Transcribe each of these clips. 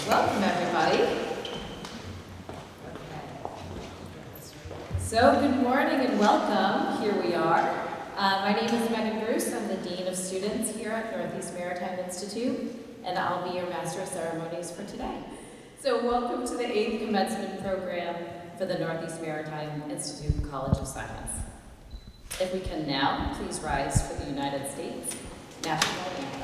Welcome, everybody. So, good morning and welcome. Here we are. My name is Megan Bruce. I'm the Dean of Students here at Northeast Maritime Institute, and I'll be your Master of Ceremonies for today. So, welcome to the 8th Commencement Program for the Northeast Maritime Institute College of Science. If we can now, please rise for the United States National Anthem.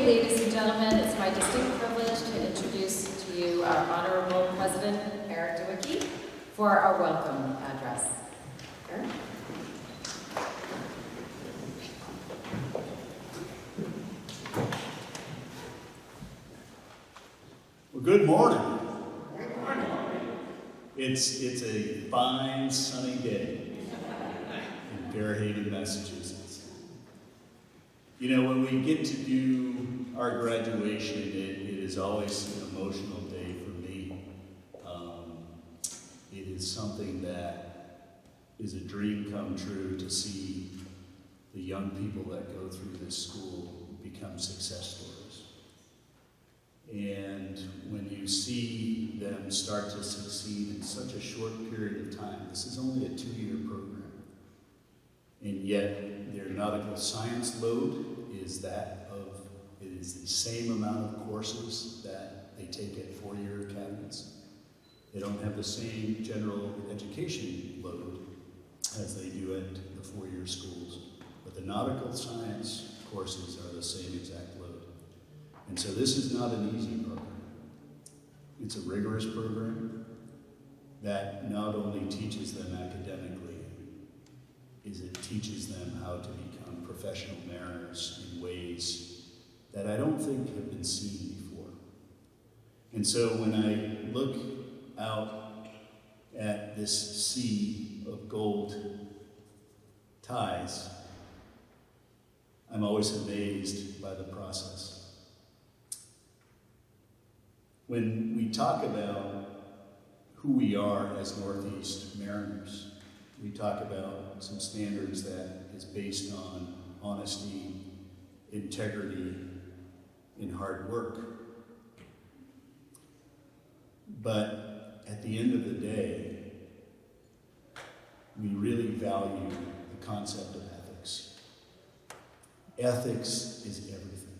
Ladies and gentlemen, it's my distinct privilege to introduce to you our Honorable President, Eric DeWicki, for our welcome address. Eric? Well, good morning. Good morning. It's a fine, sunny day in Fairhaven, Massachusetts. You know, when we get to do our graduation, it is always an emotional day for me. It is something that is a dream come true to see the young people that go through this school become success stories. And when you see them start to succeed in such a short period of time, this is only a 2-year program, and yet their nautical science load is the same amount of courses that they take at 4-year academies. They don't have the same general education load as they do at the 4-year schools, but the nautical science courses are the same exact load. And so this is not an easy program. It's a rigorous program that not only teaches them academically, it teaches them how to become professional mariners in ways that I don't think have been seen before. And so when I look out at this sea of gold ties, I'm always amazed by the process. When we talk about who we are as Northeast Mariners, we talk about some standards that is based on honesty, integrity, and hard work. But at the end of the day, we really value the concept of ethics. Ethics is everything.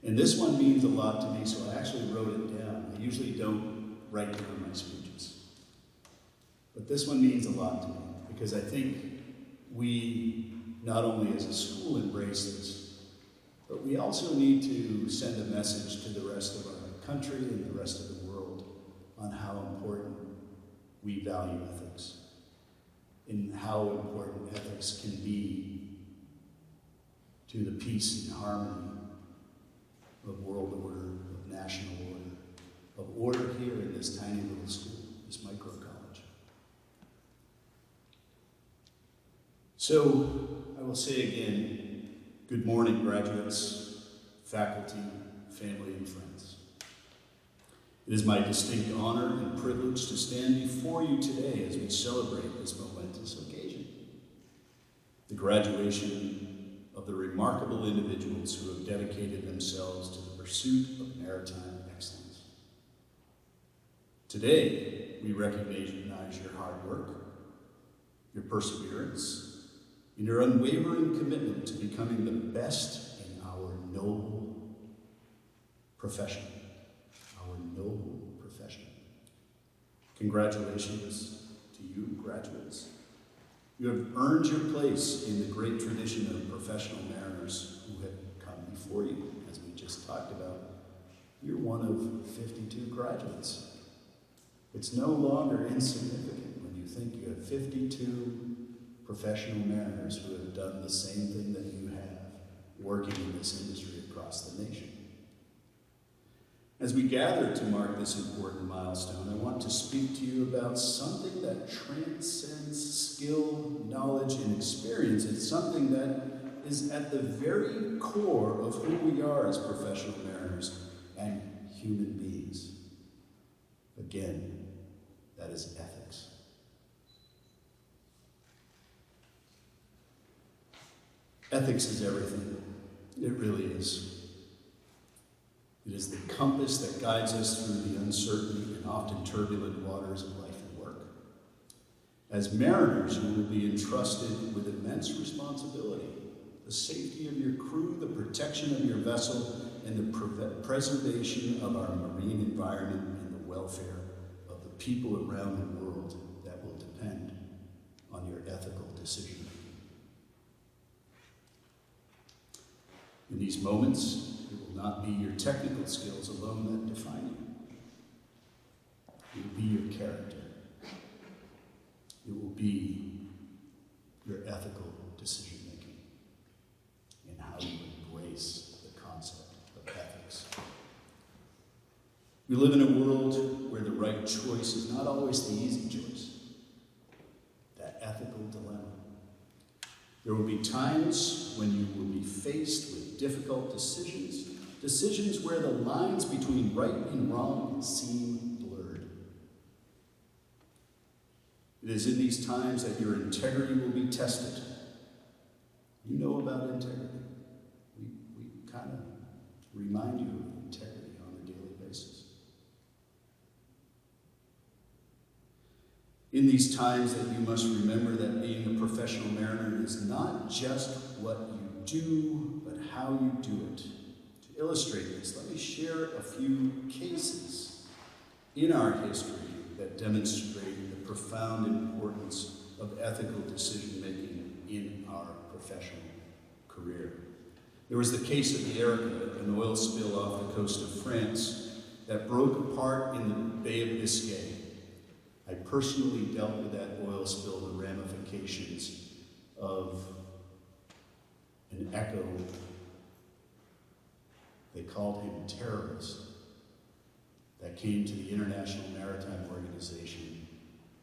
And this one means a lot to me, so I actually wrote it down. I usually don't write down my speeches. But this one means a lot to me, because I think we, not only as a school, embrace this, but we also need to send a message to the rest of our country and the rest of the world on how important we value ethics and how important ethics can be to the peace and harmony of world order, of national order, of order here in this tiny little school, this micro college. So I will say again, good morning, graduates, faculty, family, and friends. It is my distinct honor and privilege to stand before you today as we celebrate this momentous occasion, the graduation of the remarkable individuals who have dedicated themselves to the pursuit of maritime excellence. Today, we recognize your hard work, your perseverance, and your unwavering commitment to becoming the best in our noble profession. Our noble profession. Congratulations to you, graduates. You have earned your place in the great tradition of professional mariners who have come before you, as we just talked about. You're one of 52 graduates. It's no longer insignificant when you think you have 52 professional mariners who have done the same thing that you have, working in this industry across the nation. As we gather to mark this important milestone, I want to speak to you about something that transcends skill, knowledge, and experience. It's something that is at the very core of who we are as professional mariners and human beings. Again, that is ethics. Ethics is everything. It really is. It is the compass that guides us through the uncertain and often turbulent waters of life and work. As mariners, you will be entrusted with immense responsibility. The safety of your crew, the protection of your vessel, and the preservation of our marine environment and the welfare of the people around the world that will depend on your ethical decision-making. In these moments, it will not be your technical skills alone that define you. It will be your character. It will be your ethical decision-making and how you embrace the concept of ethics. We live in a world where the right choice is not always the easy choice. That ethical dilemma. There will be times when you will be faced with difficult decisions, decisions where the lines between right and wrong seem blurred. It is in these times that your integrity will be tested. You know about integrity. We kind of remind you of integrity on a daily basis. In these times that you must remember that being a professional mariner is not just what you do, but how you do it. To illustrate this, let me share a few cases in our history that demonstrate the profound importance of ethical decision-making in our professional career. There was the case of the Erica, an oil spill off the coast of France that broke apart in the Bay of Biscay. I personally dealt with that oil spill, the ramifications of an echo. They called him terrorist, that came to the International Maritime Organization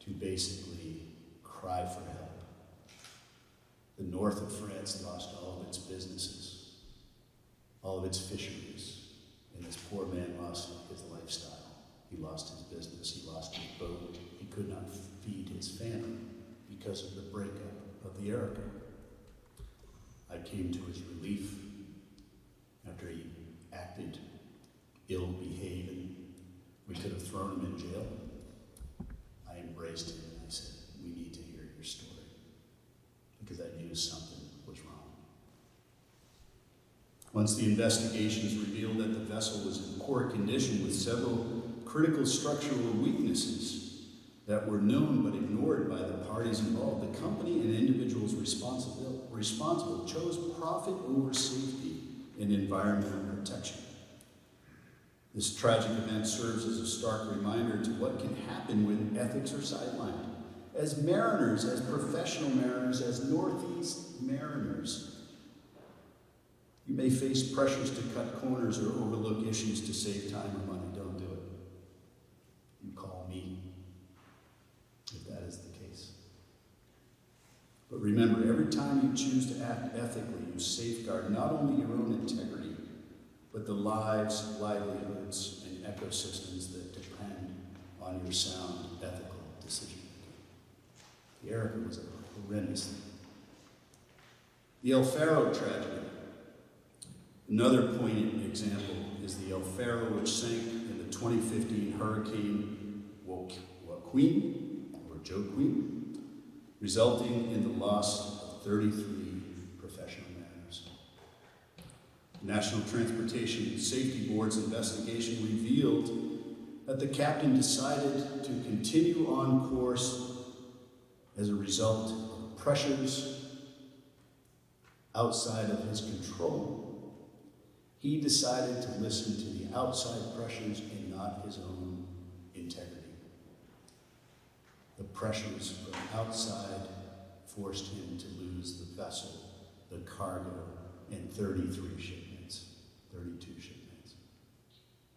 to basically cry for help. The north of France lost all of its businesses, all of its fisheries, and this poor man lost his lifestyle. He lost his business, he lost his boat, he could not feed his family because of the breakup of the Erica. I came to his relief after he acted ill-behaved and we could have thrown him in jail. I embraced him and I said, we need to hear your story because I knew something was wrong. Once the investigations revealed that the vessel was in poor condition with several critical structural weaknesses that were known but ignored by the parties involved, the company and individuals responsible chose profit over safety and environmental protection. This tragic event serves as a stark reminder to what can happen when ethics are sidelined. As mariners, as professional mariners, as Northeast mariners, you may face pressures to cut corners or overlook issues to save time or money. Don't do it. You call me if that is the case. But remember, every time you choose to act ethically, you safeguard not only your own integrity, but the lives, livelihoods, and and ecosystems that depend on your sound ethical decision making. The Erica was a horrendous thing. The El Faro tragedy. Another poignant example is the El Faro, which sank in the 2015 Hurricane Joaquin, resulting in the loss of 33 professional mariners. The National Transportation Safety Board's investigation revealed that the captain decided to continue on course as a result of pressures outside of his control. He decided to listen to the outside pressures and not his own integrity. The pressures from outside forced him to lose the vessel, the cargo, and 32 shipmates.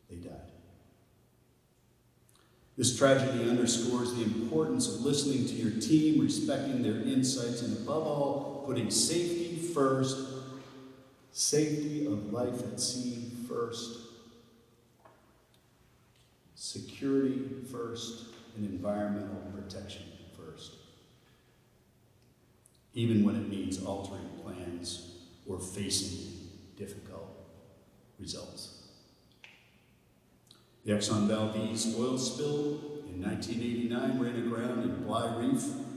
They died. This tragedy underscores the importance of listening to your team, respecting their insights, and above all, putting safety first, safety of life at sea first, security first, and environmental protection first, even when it means altering plans or facing difficult results. The Exxon Valdez oil spill in 1989 ran aground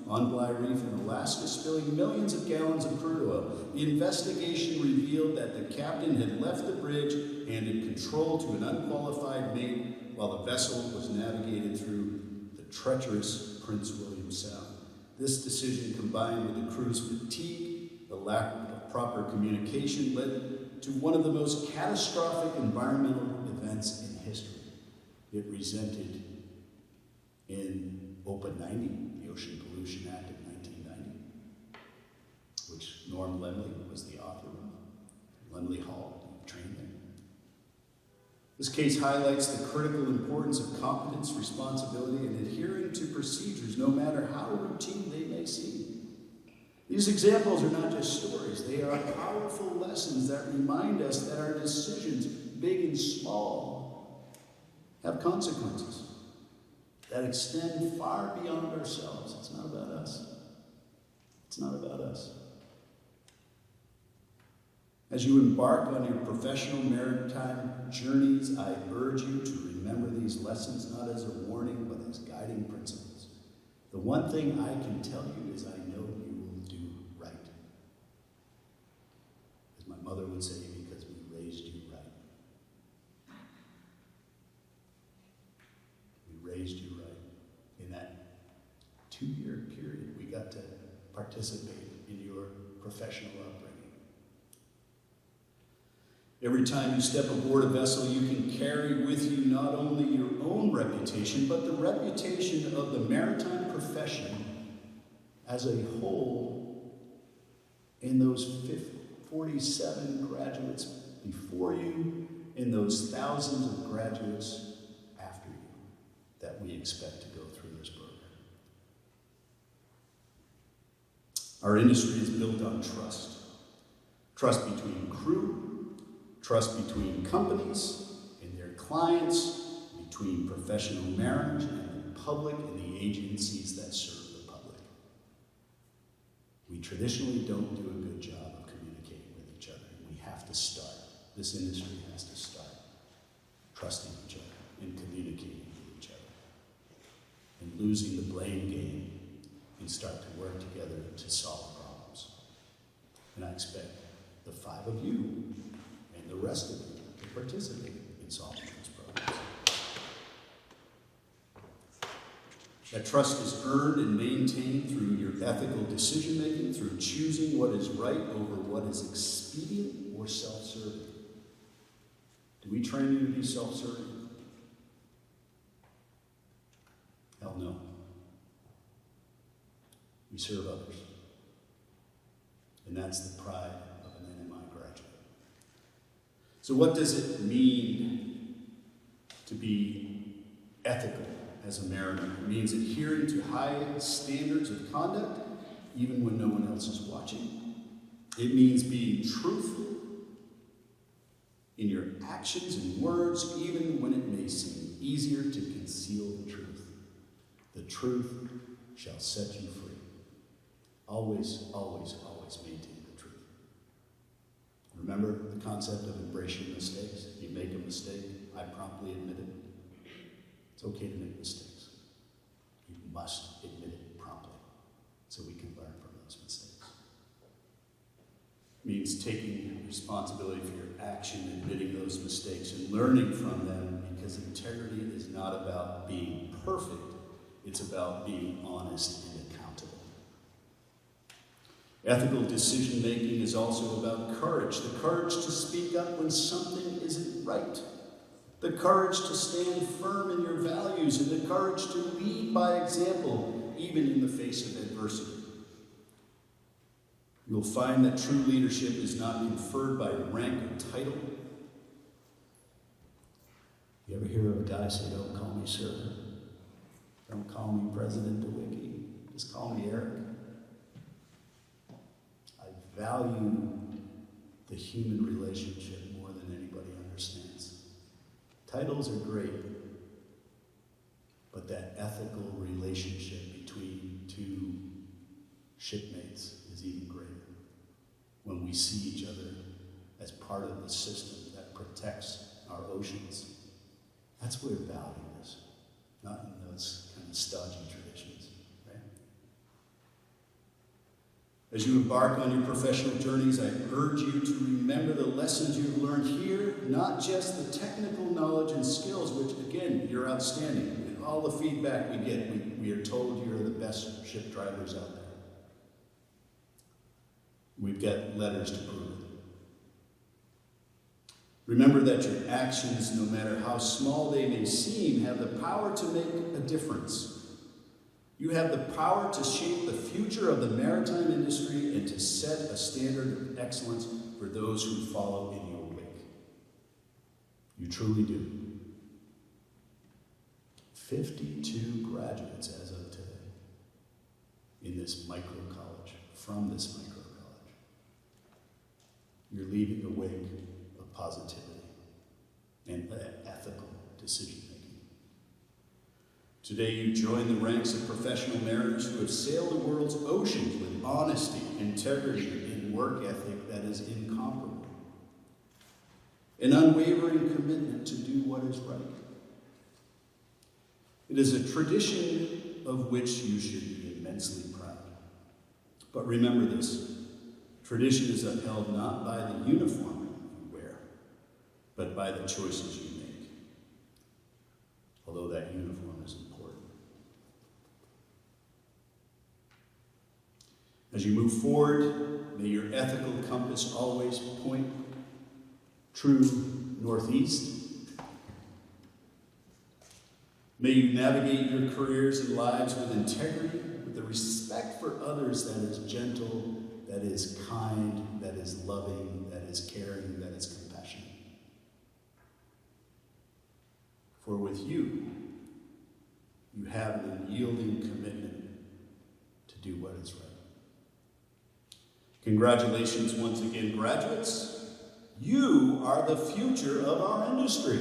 on Bly Reef in Alaska, spilling millions of gallons of crude oil. The investigation revealed that the captain had left the bridge, handed control to an unqualified mate while the vessel was navigated through the treacherous Prince William Sound. This decision, combined with the crew's fatigue, the lack of proper communication, led to one of the most catastrophic environmental events in history. It resulted in OPA 90, the Ocean Pollution Act of 1990, which Norm Lemley was the author of. Lemley Hall trained there. This case highlights the critical importance of competence, responsibility, and adhering to procedures, no matter how routine they may seem. These examples are not just stories, they are powerful lessons that remind us that our decisions, big and small, have consequences that extend far beyond ourselves. It's not about us. It's not about us. As you embark on your professional maritime journeys, I urge you to remember these lessons not as a warning, but as guiding principles. The one thing I can tell you is I know you will do right. As my mother would say, because we raised you right. We raised you right. In that 2-year period, we got to participate in your professional upbringing. Every time you step aboard a vessel, you can carry with you not only your own reputation, but the reputation of the maritime profession as a whole in those 47 graduates before you, in those thousands of graduates after you that we expect to go through this program. Our industry is built on trust. Trust between crew, trust between companies and their clients, between professional mariners and the public and the agencies that serve the public. We traditionally don't do a good job of communicating with each other. We have to start. This industry has to start trusting each other and communicating with each other and losing the blame game and start to work together to solve problems. And I expect the 5 of you and the rest of you to participate in solving these problems. That trust is earned and maintained through your ethical decision-making, through choosing what is right over what is expedient or self-serving. Do we train you to be self-serving? Hell no. We serve others. And that's the pride of an NMI graduate. So what does it mean to be ethical as a mariner? It means adhering to high standards of conduct, even when no one else is watching. It means being truthful in your actions and words, even when it may seem easier to conceal the truth. The truth shall set you free. Always, always, always maintain the truth. Remember the concept of embracing mistakes. You make a mistake, I promptly admit it. It's okay to make mistakes. You must admit it promptly so we can learn from those mistakes. It means taking responsibility for your action, admitting those mistakes, and learning from them, because integrity is not about being perfect. It's about being honest and accountable. Ethical decision-making is also about courage. The courage to speak up when something isn't right. The courage to stand firm in your values, and the courage to lead by example, even in the face of adversity. You'll find that true leadership is not conferred by rank or title. You ever hear of a guy say, "Don't call me sir. Don't call me President DeWicki. Just call me Eric"? I value the human relationship more than anybody understands. Titles are great, but that ethical relationship between two shipmates is even greater. When we see each other as part of the system that protects our oceans, that's where value is, not in those kind of stodgy traditions, right? As you embark on your professional journeys, I urge you to remember the lessons you've learned here, not just the technical knowledge and skills, which, again, you're outstanding. In all the feedback we get, we are told you're the best ship drivers out there. We've got letters to prove it. Remember that your actions, no matter how small they may seem, have the power to make a difference. You have the power to shape the future of the maritime industry and to set a standard of excellence for those who follow in your wake. You truly do. 52 graduates as of today in this micro college, from this micro college. You're leaving a wake of positivity and ethical decision-making. Today you join the ranks of professional mariners who have sailed the world's oceans with honesty, integrity, and work ethic that is incomparable. An unwavering commitment to do what is right. It is a tradition of which you should be immensely proud. But remember this. Tradition is upheld not by the uniform you wear, but by the choices you make. Although that uniform is important. As you move forward, may your ethical compass always point true northeast. May you navigate your careers and lives with integrity, with the respect for others that is gentle, that is kind, that is loving, that is caring, that is compassionate. For with you, you have an unyielding commitment to do what is right. Congratulations once again, graduates. You are the future of our industry.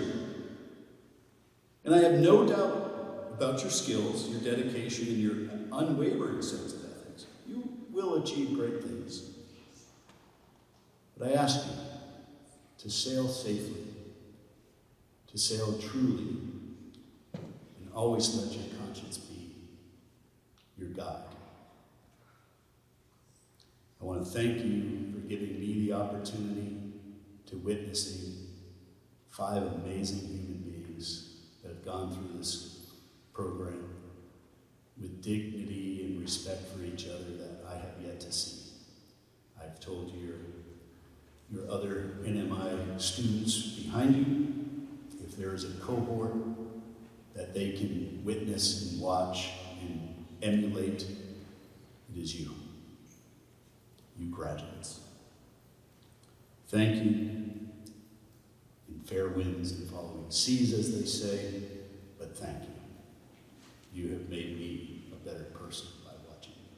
And I have no doubt about your skills, your dedication, and your unwavering sense of ethics. You will achieve great things. But I ask you to sail safely, to sail truly, and always let your conscience be your guide. I want to thank you for giving me the opportunity to witnessing 5 amazing human beings that have gone through this program with dignity and respect for each other that I have yet to see. I've told you your other NMI students behind you, if there is a cohort that they can witness and watch and emulate, it is you. You graduates. Thank you. In fair winds and following seas, as they say, but thank you. You have made me a better person by watching you.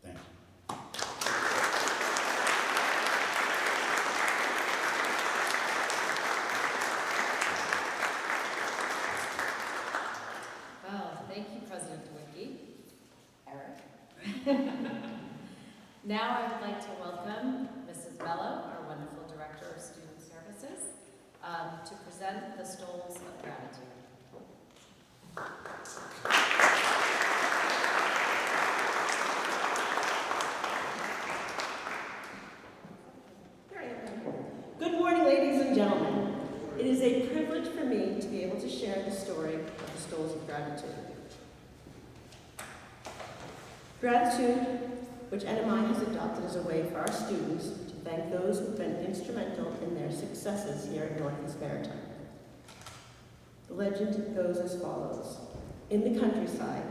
Thank you. Now I would like to welcome Mrs. Bello, our wonderful Director of Student Services, to present the Stoles of Gratitude. Good morning, ladies and gentlemen. It is a privilege for me to be able to share the story of the Stoles of Gratitude. Gratitude, which NMI has adopted as a way for our students to thank those who've been instrumental in their successes here at Northeast Maritime. The legend goes as follows. In the countryside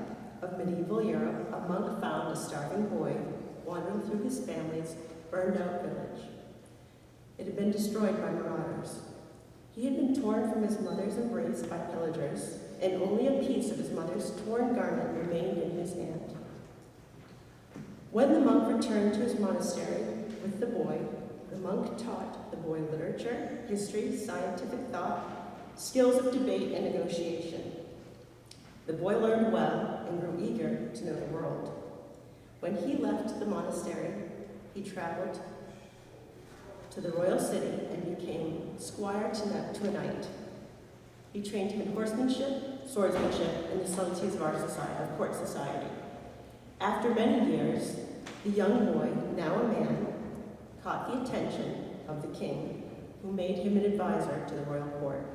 of medieval Europe, a monk found a starving boy wandering through his family's burned-out village. It had been destroyed by marauders. He had been torn from his mother's embrace by pillagers, and only a piece of his mother's torn garment remained in his hand. When the monk returned to his monastery with the boy, the monk taught the boy literature, history, scientific thought, skills of debate and negotiation. The boy learned well and grew eager to know the world. When he left the monastery, he traveled to the royal city and became squire to a knight. He trained him in horsemanship, swordsmanship, and the subtleties of court society. After many years, the young boy, now a man, caught the attention of the king, who made him an advisor to the royal court.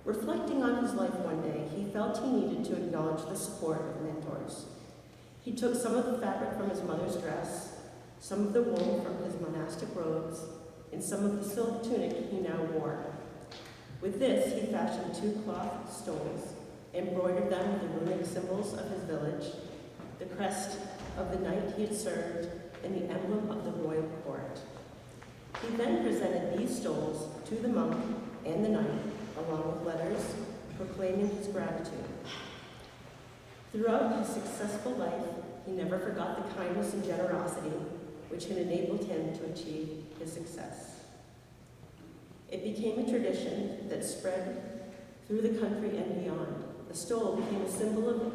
Reflecting on his life one day, he felt he needed to acknowledge the support of mentors. He took some of the fabric from his mother's dress, some of the wool from his monastic robes, and some of the silk tunic he now wore. With this, he fashioned 2 cloth stoles, embroidered them with the runic symbols of his village, the crest of the knight he had served, and the emblem of the royal court. He then presented these stoles to the monk and the knight, along with letters proclaiming his gratitude. Throughout his successful life, he never forgot the kindness and generosity which had enabled him to achieve his success. It became a tradition that spread through the country and beyond. The stole became a symbol of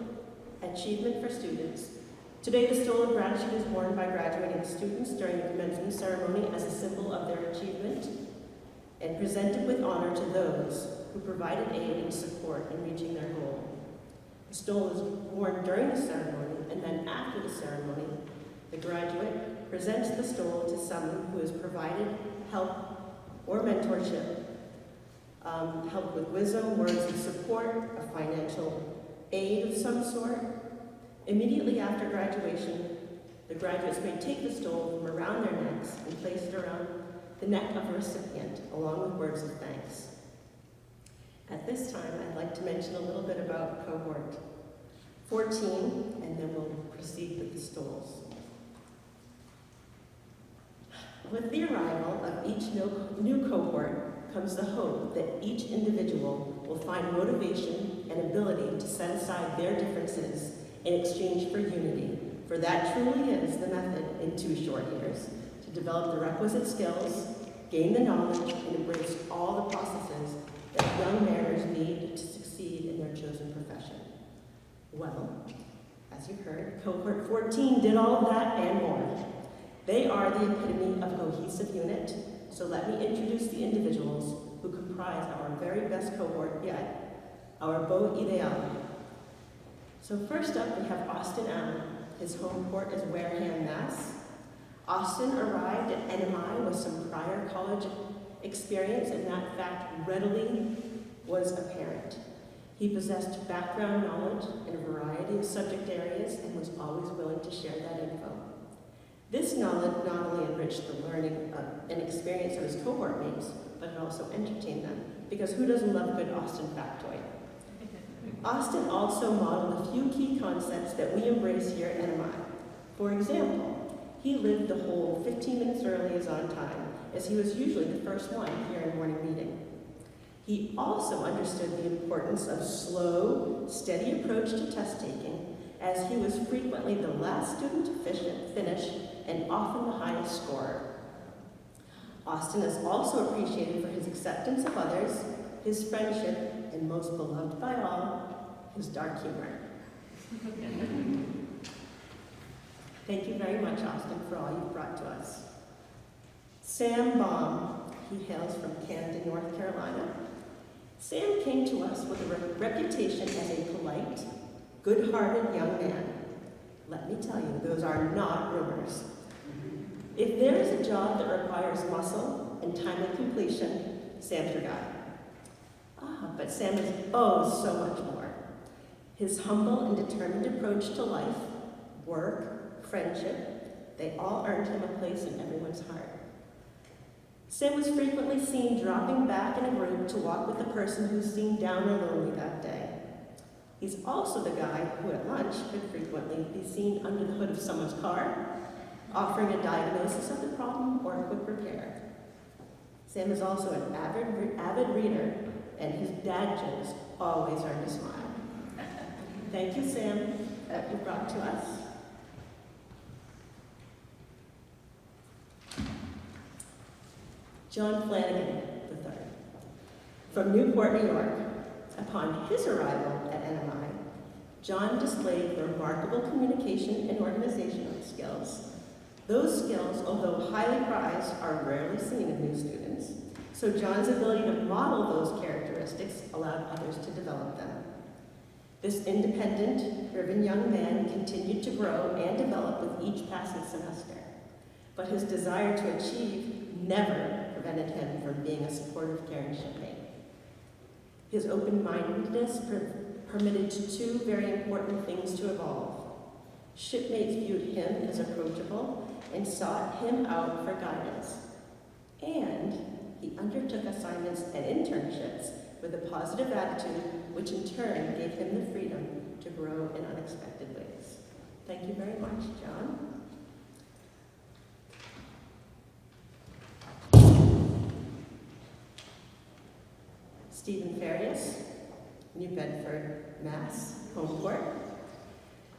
achievement for students. Today, the stole of gratitude is worn by graduating students during the commencement ceremony as a symbol of their achievement and presented with honor to those who provided aid and support in reaching their goal. The stole is worn during the ceremony, and then after the ceremony, the graduate presents the stole to someone who has provided help or mentorship, help with wisdom, words of support, a financial aid of some sort. Immediately after graduation, the graduates may take the stole from around their necks and place it around the neck of a recipient, along with words of thanks. At this time, I'd like to mention a little bit about cohort 14, and then we'll proceed with the stoles. With the arrival of each new cohort comes the hope that each individual will find motivation and ability to set aside their differences in exchange for unity, for that truly is the method in 2 short years, to develop the requisite skills, gain the knowledge, and embrace all the processes that young mariners need to succeed in their chosen profession. Well, as you heard, cohort 14 did all of that and more. They are the epitome of cohesive unit, so let me introduce the individuals who comprise our very best cohort yet, our beau ideal. So first up, we have Austin Allen. His home port is Wareham, Mass. Austin arrived at NMI with some prior college experience, and that fact readily was apparent. He possessed background knowledge in a variety of subject areas and was always willing to share that info. This knowledge not only enriched the learning and experience of his cohort mates, but it also entertained them, because who doesn't love a good Austin factoid? Austin also modeled a few key concepts that we embrace here at NMI. For example, he lived the whole 15 minutes early is on time, as he was usually the first one here in morning meeting. He also understood the importance of slow, steady approach to test taking, as he was frequently the last student to finish and often the highest scorer. Austin is also appreciated for his acceptance of others, his friendship, and most beloved by all, his dark humor. Thank you very much, Austin, for all you've brought to us. Sam Baum, he hails from Camden, North Carolina. Sam came to us with a reputation as a polite, good-hearted young man. Let me tell you, those are not rumors. If there is a job that requires muscle and timely completion, Sam's your guy. But Sam is so much more. His humble and determined approach to life, work, friendship, they all earned him a place in everyone's heart. Sam was frequently seen dropping back in a group to walk with the person who seemed down or lonely that day. He's also the guy who at lunch could frequently be seen under the hood of someone's car, offering a diagnosis of the problem or a quick repair. Sam is also an avid reader, and his dad jokes always earn a smile. Thank you, Sam, that you brought to us. John Flanagan III, from Newport, New York. Upon his arrival at NMI, John displayed remarkable communication and organizational skills. Those skills, although highly prized, are rarely seen in new students, so John's ability to model those characteristics allowed others to develop them. This independent, driven young man continued to grow and develop with each passing semester, but his desire to achieve never prevented him from being a supportive, caring shipmate. His open-mindedness permitted two very important things to evolve. Shipmates viewed him as approachable and sought him out for guidance. And he undertook assignments and internships with a positive attitude, which in turn gave him the freedom to grow in unexpected ways. Thank you very much, John. Stephen Farias, New Bedford, Mass, home court.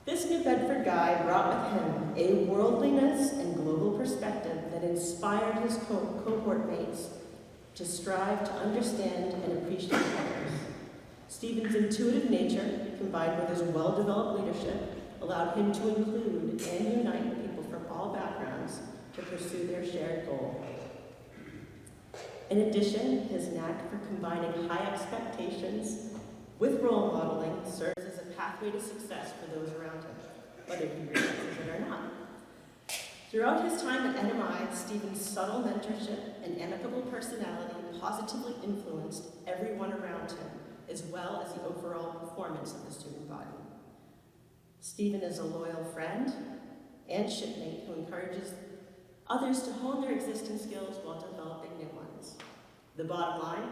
This New Bedford guy brought with him a worldliness and global perspective that inspired his cohort mates to strive to understand and appreciate others. Stephen's intuitive nature, combined with his well-developed leadership, allowed him to include and unite people from all backgrounds to pursue their shared goal. In addition, his knack for combining high expectations with role modeling serves as a pathway to success for those around him, whether he realizes it or not. Throughout his time at NMI, Stephen's subtle mentorship and amicable personality positively influenced everyone around him, as well as the overall performance of the student body. Stephen is a loyal friend and shipmate who encourages others to hone their existing skills while developing new ones. The bottom line,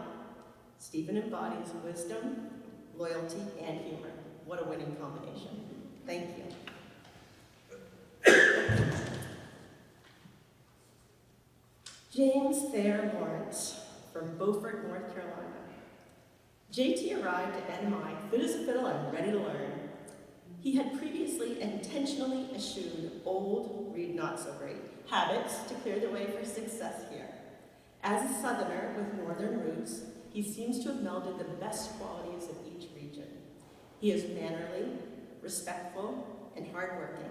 Stephen embodies wisdom, loyalty, and humor. What a winning combination. Thank you. James Thayer Lawrence from Beaufort, North Carolina. JT arrived at NMI fit as a fiddle and ready to learn. He had previously intentionally eschewed old, read not so great, habits to clear the way for success here. As a Southerner with Northern roots, he seems to have melded the best qualities of each region. He is mannerly, respectful, and hardworking.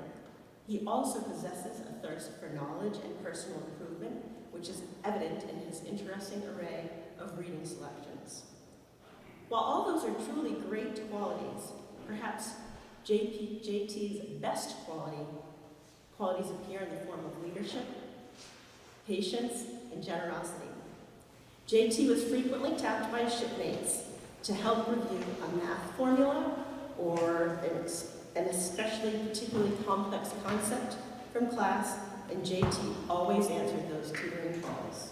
He also possesses a thirst for knowledge and personal improvement, which is evident in his interesting array of reading selections. While all those are truly great qualities, perhaps JT's best qualities appear in the form of leadership, patience, and generosity. JT was frequently tapped by his shipmates to help review a math formula or an especially particularly complex concept from class, and JT always answered those tutoring calls.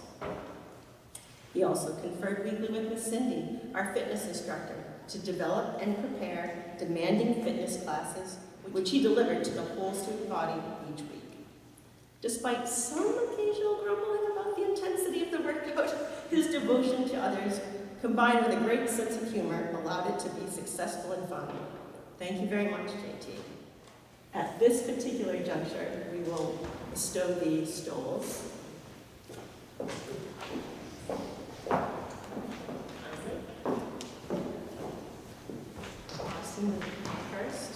He also conferred weekly with Miss Cindy, our fitness instructor, to develop and prepare demanding fitness classes, which he delivered to the whole student body each week. Despite some occasional grumbling about the intensity of the workout, his devotion to others, combined with a great sense of humor, allowed it to be successful and fun. Thank you very much, JT. At this particular juncture, we will bestow the stoles. Austin first.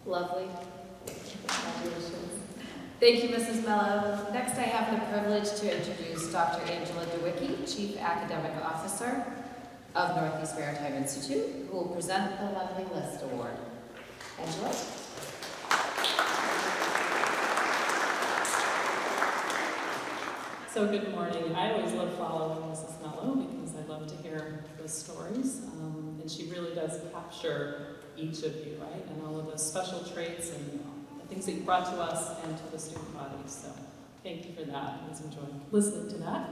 Lovely. Congratulations. Thank you, Mrs. Mello. Next, I have the privilege to introduce Dr. Angela DeWicki, Chief Academic Officer of Northeast Maritime Institute, who will present the Lovely List Award. Angela? So good morning. I always love following Mrs. Mello because I love to hear those stories. And she really does capture each of you, right? And all of those special traits and the things that you brought to us and to the student body. So thank you for that. I was enjoying listening to that.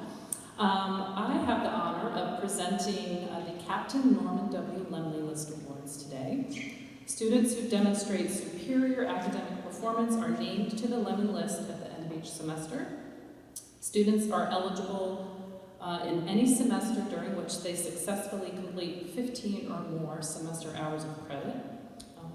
I have the honor of presenting the Captain Norman W. Lemley List Awards today. Students who demonstrate superior academic performance are named to the Lemley List at the end of each semester. Students are eligible in any semester during which they successfully complete 15 or more semester hours of credit,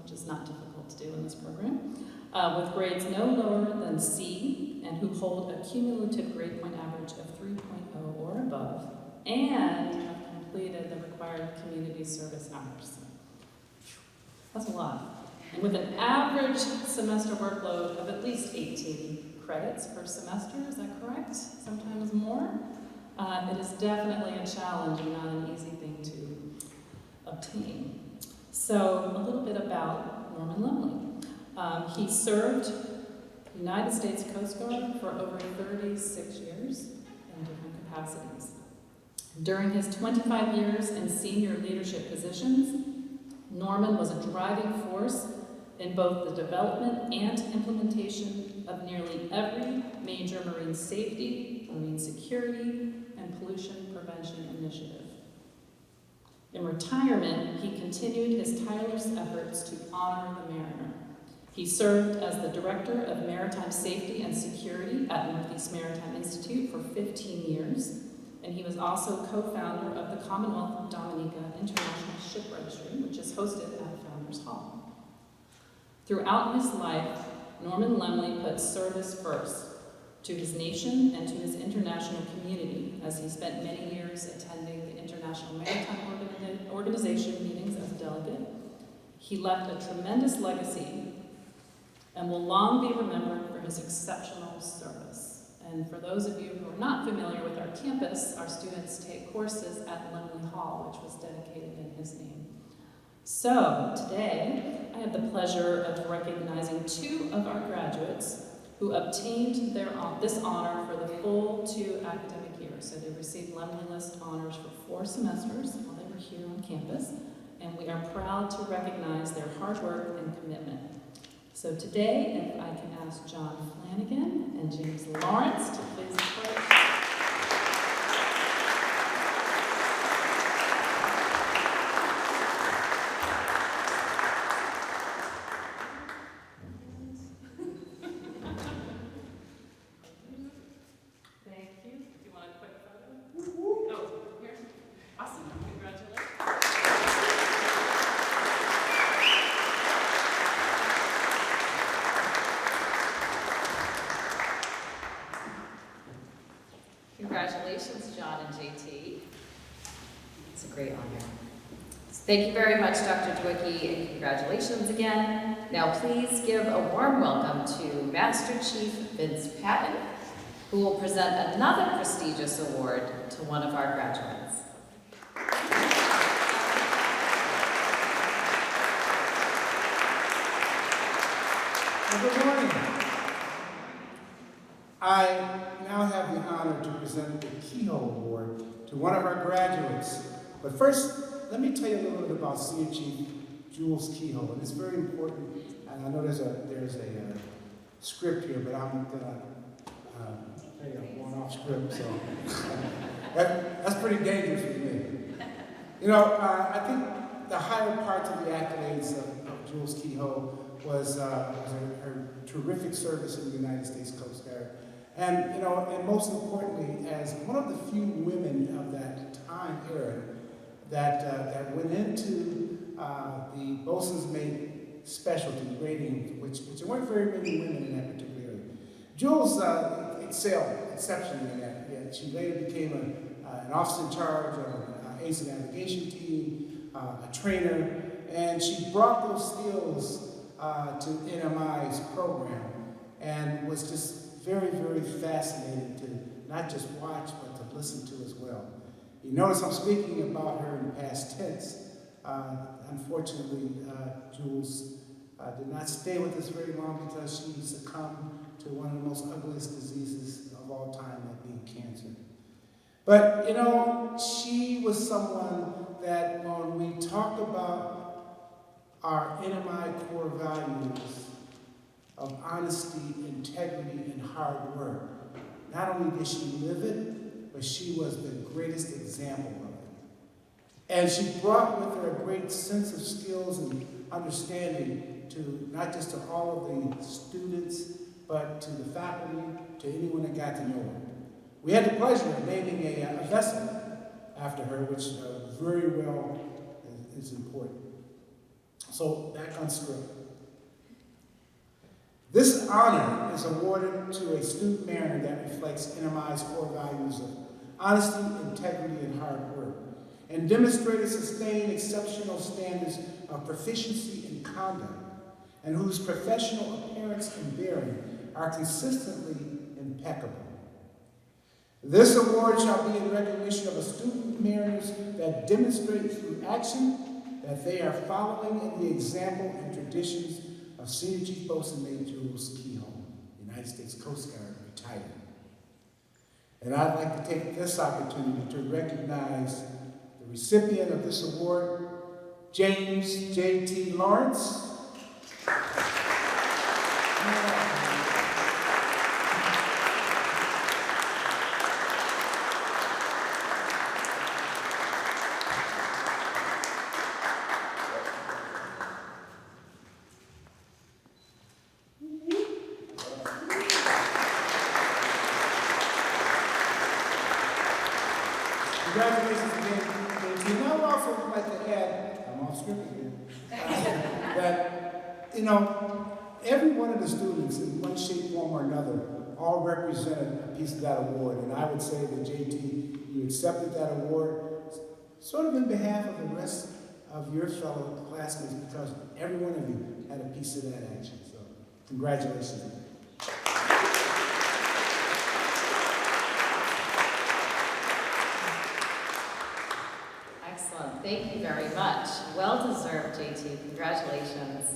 which is not difficult to do in this program, with grades no lower than C, and who hold a cumulative grade point average of 3.0 or above, and have completed the required community service hours. That's a lot. And with an average semester workload of at least 18 credits per semester, is that correct? Sometimes more. It is definitely a challenge and not an easy thing to obtain. So a little bit about Norman Lemley. He served the United States Coast Guard for over 36 years in different capacities. During his 25 years in senior leadership positions, Norman was a driving force in both the development and implementation of nearly every major marine safety, marine security, and pollution prevention initiative. In retirement, he continued his tireless efforts to honor the mariner. He served as the Director of Maritime Safety and Security at Northeast Maritime Institute for 15 years, and he was also co-founder of the Commonwealth of Dominica International Ship Registry, which is hosted at Founders Hall. Throughout his life, Norman Lemley put service first to his nation and to his international community, as he spent many years attending the International Maritime Organization meetings as a delegate. He left a tremendous legacy and will long be remembered for his exceptional service. And for those of you who are not familiar with our campus, our students take courses at Lemley Hall, which was dedicated in his name. So today, I have the pleasure of recognizing two of our graduates who obtained this honor for the full 2 academic years. So they received Lemley List honors for 4 semesters while they were here on campus, and we are proud to recognize their hard work and commitment. So today, if I can ask John Flanagan and James Lawrence to please approach. Congratulations, John and JT. It's a great honor. Thank you very much, Dr. DeWicki, and congratulations again. Now please give a warm welcome to Master Chief Vince Patton, who will present another prestigious award to one of our graduates. Good morning. I now have the honor to present the Keyhole Award to one of our graduates. But first, let me tell you a little bit about Senior Chief Jules Keyhole. And it's very important, and I know there's a script here, but I'm gonna tell you a one-off script, so that's pretty dangerous for me. You know, I think the higher parts of the accolades of Jules Keyhole was her terrific service in the United States Coast Guard. And, you know, and most importantly, as one of the few women of that time era that went into the bosun's mate specialty rating, which there weren't very many women in that particular area. Jules excelled exceptionally in that. Yeah, she later became an officer in charge of an ACE navigation team, a trainer, and she brought those skills to NMI's program and was just very, very fascinating to not just watch, but to listen to as well. You notice I'm speaking about her in past tense. Unfortunately, Jules did not stay with us very long because she succumbed to one of the most ugliest diseases of all time, that being cancer. But, you know, she was someone that when we talk about our NMI core values of honesty, integrity, and hard work, not only did she live it, but she was the greatest example of it. And she brought with her a great sense of skills and understanding to not just to all of the students, but to the faculty, to anyone that got to know her. We had the pleasure of naming a vessel after her, which very well is important. So back on script. This honor is awarded to a student mariner that reflects NMI's core values of honesty, integrity, and hard work, and demonstrated sustained exceptional standards of proficiency in conduct, and whose professional appearance and bearing are consistently impeccable. This award shall be in recognition of a student mariners that demonstrate through action that they are following in the example and traditions of Senior Chief Boatswain Mate Jules Kehoe, United States Coast Guard, retired. And I'd like to take this opportunity to recognize the recipient of this award, James J.T. Lawrence. Congratulations again, JT. And I would also like to add, I'm off script again, that, you know, every one of the students in one shape, form, or another all represented a piece of that award. And I would say that JT, you accepted that award sort of in behalf of the rest of your fellow classmates because every one of you had a piece of that action. So congratulations. Excellent. Thank you very much. Well deserved, JT. Congratulations.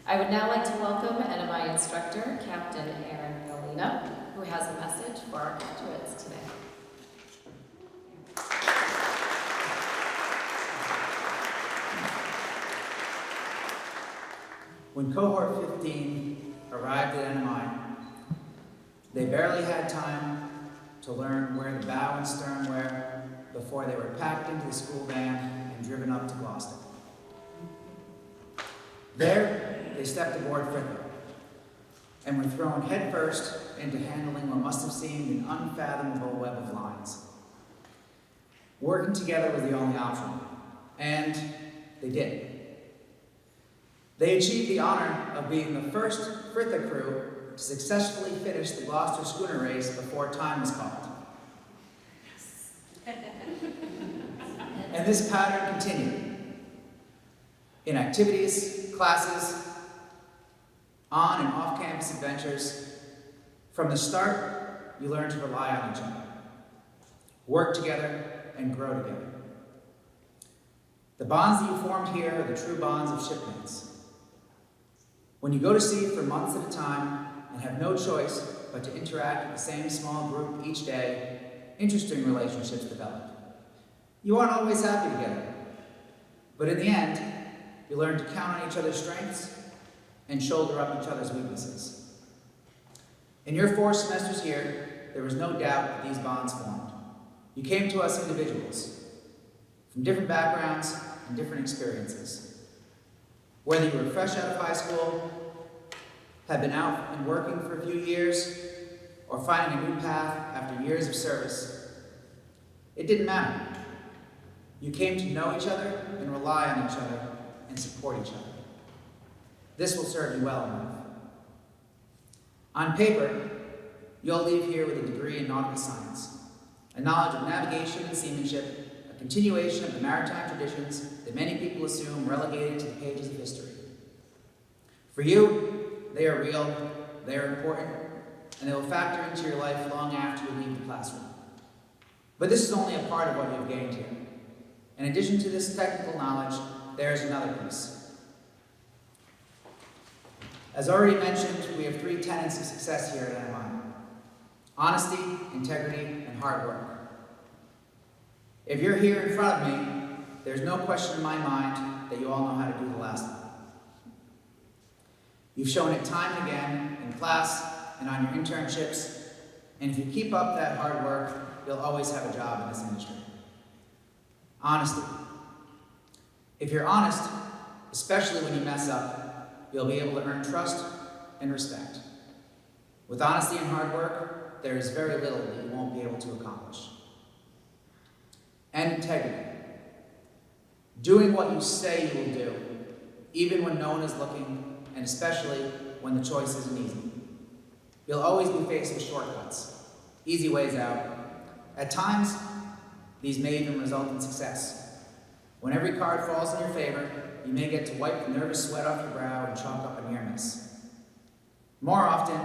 I would now like to welcome NMI instructor, Captain Aaron Molina, who has a message for our graduates today. When cohort 15 arrived at NMI, they barely had time to learn where the bow and stern were before they were packed into the school van and driven up to Gloucester. There, they stepped aboard Fairhaven and were thrown headfirst into handling what must have seemed an unfathomable web of lines. Working together was the only option, and they did. They achieved the honor of being the first Fritha crew to successfully finish the Gloucester schooner race before time was called. And this pattern continued in activities, classes, on and off campus adventures. From the start, you learn to rely on each other, work together, and grow together. The bonds that you formed here are the true bonds of shipmates. When you go to sea for months at a time and have no choice but to interact with the same small group each day, interesting relationships develop. You aren't always happy together, but in the end, you learn to count on each other's strengths and shoulder up each other's weaknesses. In your 4 semesters here, there was no doubt that these bonds formed. You came to us individuals, from different backgrounds and different experiences. Whether you were fresh out of high school, had been out and working for a few years, or finding a new path after years of service, it didn't matter. You came to know each other and rely on each other and support each other. This will serve you well in life. On paper, you'll leave here with a degree in nautical science, a knowledge of navigation and seamanship, a continuation of the maritime traditions that many people assume relegated to the pages of history. For you, they are real, they are important, and they will factor into your life long after you leave the classroom. But this is only a part of what you've gained here. In addition to this technical knowledge, there is another piece. As already mentioned, we have 3 tenets of success here at MI: honesty, integrity, and hard work. If you're here in front of me, there's no question in my mind that you all know how to do the last one. You've shown it time and again in class and on your internships, and if you keep up that hard work, you'll always have a job in this industry. Honesty. If you're honest, especially when you mess up, you'll be able to earn trust and respect. With honesty and hard work, there is very little that you won't be able to accomplish. And integrity. Doing what you say you will do, even when no one is looking, and especially when the choice isn't easy. You'll always be faced with shortcuts, easy ways out. At times, these may even result in success. When every card falls in your favor, you may get to wipe the nervous sweat off your brow and chalk up a near miss. More often,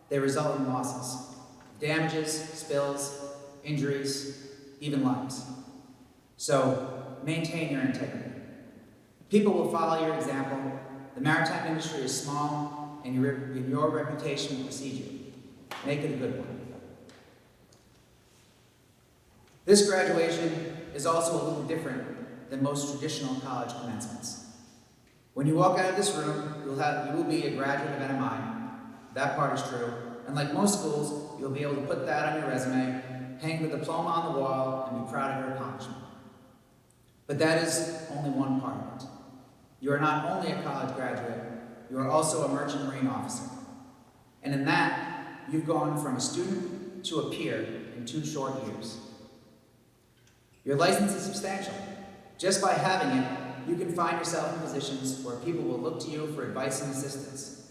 they result in losses, damages, spills, injuries, even lives. So, maintain your integrity. People will follow your example. The maritime industry is small, and your reputation will precede you. Make it a good one. This graduation is also a little different than most traditional college commencements. When you walk out of this room, you will be a graduate of NMI. That part is true. And like most schools, you'll be able to put that on your resume, hang the diploma on the wall, and be proud of your accomplishment. But that is only one part of it. You are not only a college graduate, you are also a merchant marine officer. And in that, you've gone from a student to a peer in 2 short years. Your license is substantial. Just by having it, you can find yourself in positions where people will look to you for advice and assistance.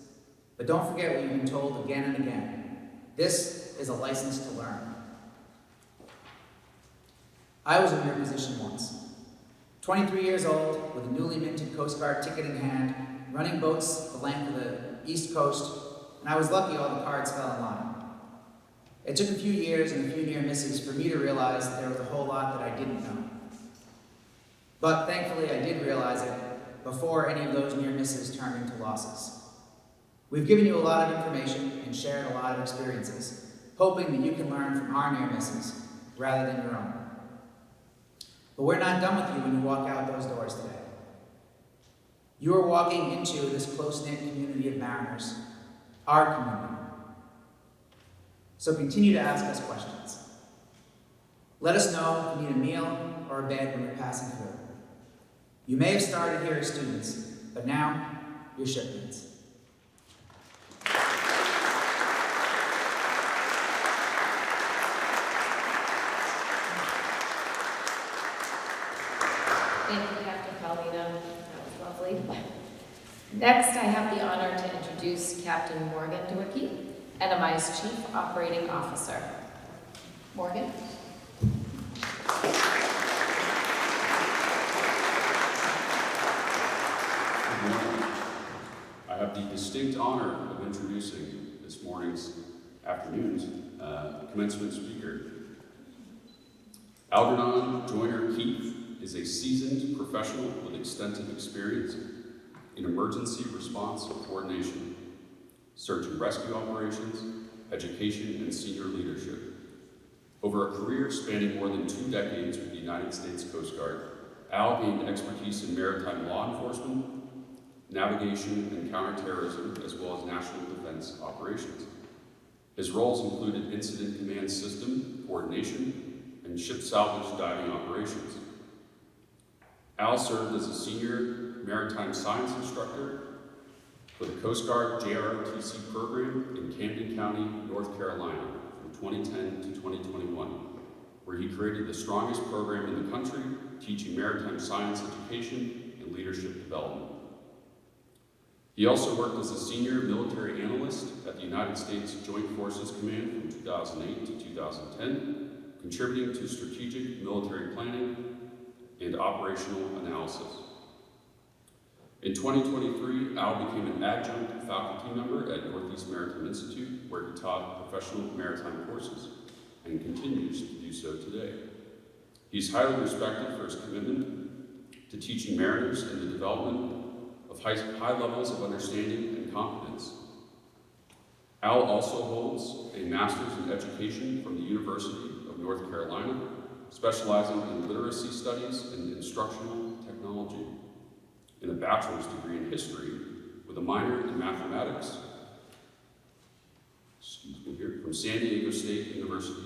But don't forget what you've been told again and again. This is a license to learn. I was in your position once. 23 years old, with a newly minted Coast Guard ticket in hand, running boats the length of the East Coast, and I was lucky all the cards fell in line. It took a few years and a few near misses for me to realize that there was a whole lot that I didn't know. But thankfully I did realize it before any of those near misses turned into losses. We've given you a lot of information and shared a lot of experiences, hoping that you can learn from our near misses rather than your own. But we're not done with you when you walk out those doors today. You are walking into this close-knit community of mariners, our community. So continue to ask us questions. Let us know if you need a meal or a bed when you're passing through. You may have started here as students, but now you're shipmates. Thank you, Captain Paulino. That was lovely. Next, I have the honor to introduce Captain Morgan Dewicki, NMI's Chief Operating Officer. Morgan? Good morning. I have the distinct honor of introducing this afternoon's commencement speaker. Algernon Joyner Keith is a seasoned professional with extensive experience in emergency response and coordination, search and rescue operations, education, and senior leadership. Over a career spanning more than 2 decades with the United States Coast Guard, Al gained expertise in maritime law enforcement, navigation and counterterrorism, as well as national defense operations. His roles included incident command system coordination and ship salvage diving operations. Al served as a senior maritime science instructor for the Coast Guard JROTC program in Camden County, North Carolina from 2010 to 2021, where he created the strongest program in the country teaching maritime science education and leadership development. He also worked as a senior military analyst at the United States Joint Forces Command from 2008 to 2010, contributing to strategic military planning and operational analysis. In 2023, Al became an adjunct faculty member at Northeast Maritime Institute, where he taught professional maritime courses, and continues to do so today. He's highly respected for his commitment to teaching mariners and the development of high levels of understanding and competence. Al also holds a master's in education from the University of North Carolina, specializing in literacy studies and instructional technology, and a bachelor's degree in history with a minor in mathematics, from San Diego State University.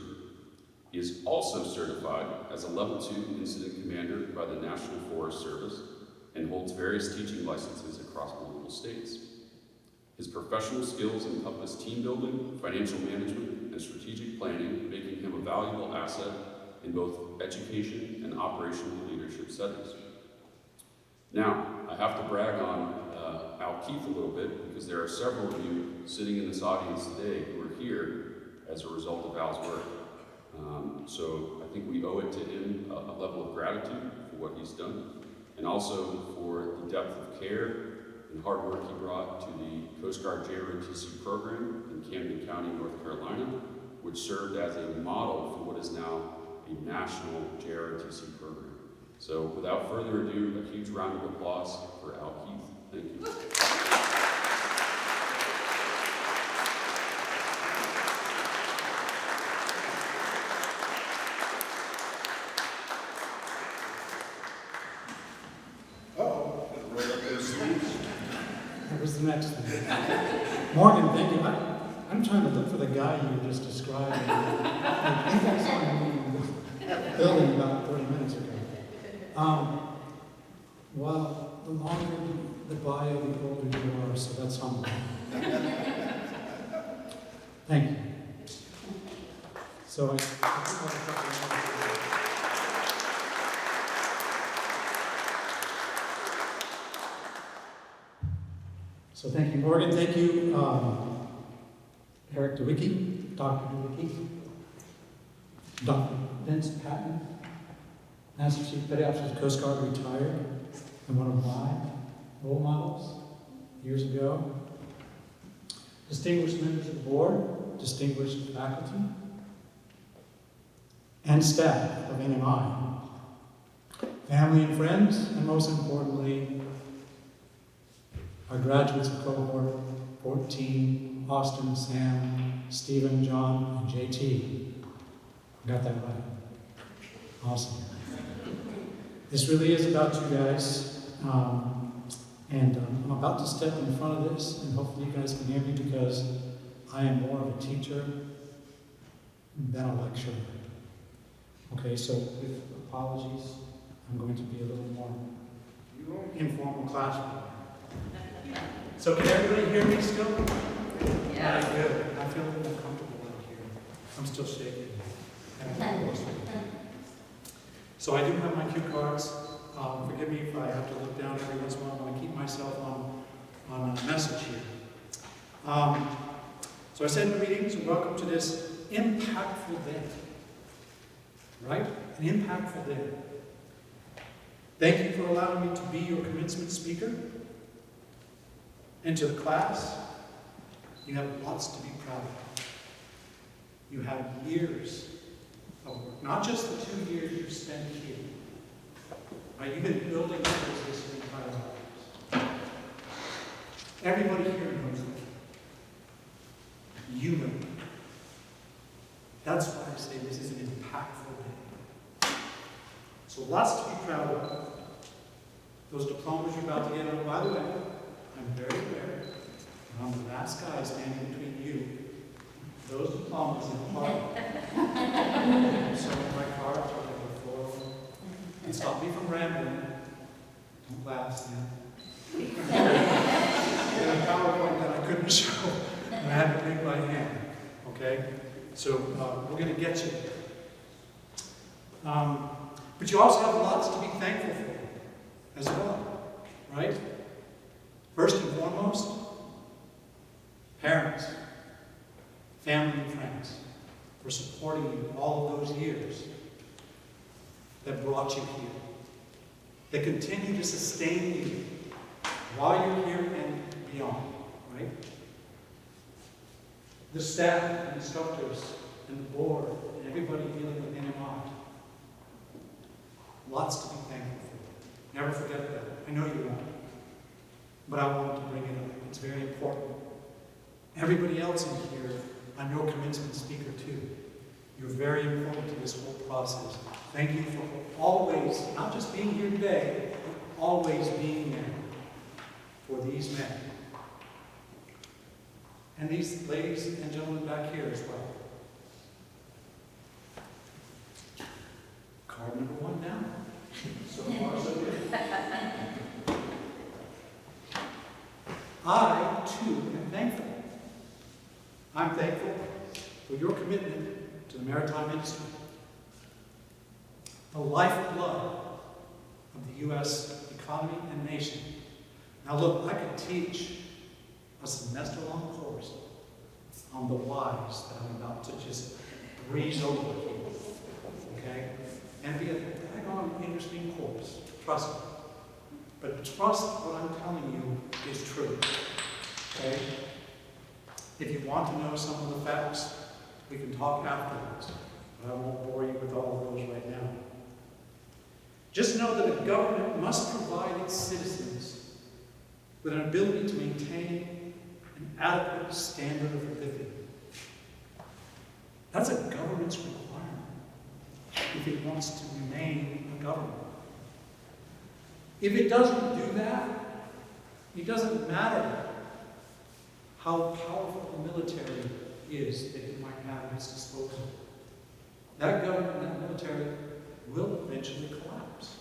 He is also certified as a Level 2 Incident Commander by the National Forest Service and holds various teaching licenses across multiple states. His professional skills encompass team building, financial management, and strategic planning, making him a valuable asset in both education and operational leadership settings. Now, I have to brag on Al Keith a little bit, because there are several of you sitting in this audience today who are here as a result of Al's work. So I think we owe it to him a level of gratitude for what he's done, and also for the depth of care and hard work he brought to the Coast Guard JROTC program in Camden County, North Carolina, which served as a model for what is now a national JROTC program. So without further ado, a huge round of applause for Al Keith. Thank you. Where's the next one? Morgan, thank you. I'm trying to look for the guy you just described. I think I saw him in the building about 30 minutes ago. Well, the longer the bio, the older you are, so that's humbling. Thank you. So So thank you, Morgan. Thank you, Eric DeWicki, Dr. DeWicki, Dr. Vince Patton, Master Chief Petty Officer of the Coast Guard, retired, and one of my role models years ago. Distinguished members of the board, distinguished faculty, and staff of NMI, family and friends, and most importantly, our graduates of cohort 14, Austin, Sam, Stephen, John, and JT. Got that right. Awesome. This really is about you guys. I'm about to step in front of this, and hopefully you guys can hear me, because I am more of a teacher than a lecturer. Okay, so with apologies, I'm going to be a little more informal classroom. So can everybody hear me still? Yeah. Good. I feel a little comfortable out here. I'm still shaking. So I do have my cue cards. Forgive me if I have to look down every once in a while. I'm going to keep myself on a message here. So I said greetings and welcome to this impactful day. Right? An impactful day. Thank you for allowing me to be your commencement speaker. And to the class, you have lots to be proud of. You have years of work, not just the 2 years you spent here. Right? You've been building this your entire lives. Everybody here knows that. You know that. That's why I say this is an impactful day. So lots to be proud of. Those diplomas you're about to get on, by the way, I'm very aware that I'm the last guy standing between you, those diplomas, and the party. So in my car, I'll take the floor. And stop me from rambling. Don't laugh, Sam. And a PowerPoint that I couldn't show. I had to make by hand. Okay? So we're going to get you there. But you also have lots to be thankful for as well. Right? First and foremost, parents, family and friends, for supporting you all of those years that brought you here, that continue to sustain you while you're here and beyond, right? The staff and instructors and the board and everybody dealing with NMI. Lots to be thankful for. Never forget that. I know you won't. But I wanted to bring it up. It's very important. Everybody else in here, I'm your commencement speaker too. You're very important to this whole process. Thank you for always, not just being here today, but always being there for these men. And these ladies and gentlemen back here as well. Card number 1 down. So far, so good. I, too, am thankful. I'm thankful for your commitment to the maritime industry. The lifeblood of the U.S. economy and nation. Now look, I could teach a semester-long course on the whys that I'm about to just breeze over here, okay? And be a daggone interesting course, trust me. But trust what I'm telling you is true, okay? If you want to know some of the facts, we can talk afterwards, but I won't bore you with all of those right now. Just know that a government must provide its citizens with an ability to maintain an adequate standard of living. That's a government's requirement if it wants to remain a government. If it doesn't do that, it doesn't matter how powerful the military is that it might have at its disposal. That government, that military, will eventually collapse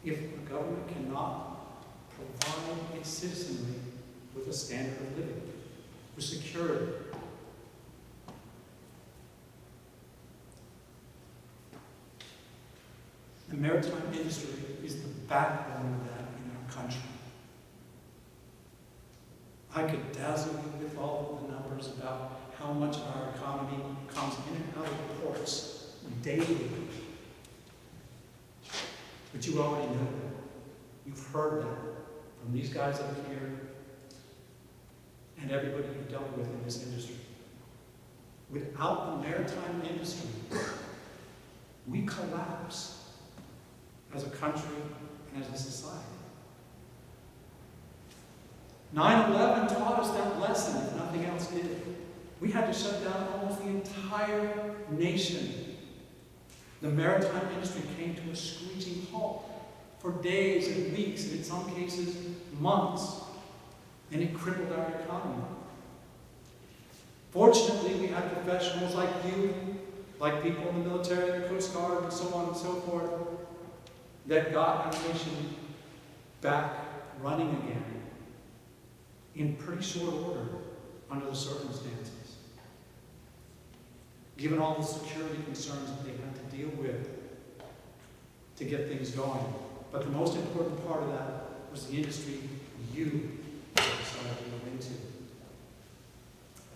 if the government cannot provide its citizenry with a standard of living, with security. The maritime industry is the backbone of that in our country. I could dazzle you with all of the numbers about how much of our economy comes in and out of ports daily. But you already know that. You've heard that from these guys up here and everybody you've dealt with in this industry. Without the maritime industry, we collapse as a country and as a society. 9/11 taught us that lesson, if nothing else did. We had to shut down almost the entire nation. The maritime industry came to a screeching halt for days and weeks, and in some cases, months, and it crippled our economy. Fortunately, we had professionals like you, like people in the military, the Coast Guard, and so on and so forth, that got our nation back running again in pretty short order under the circumstances. Given all the security concerns that they had to deal with to get things going. But the most important part of that was the industry you decided to go into,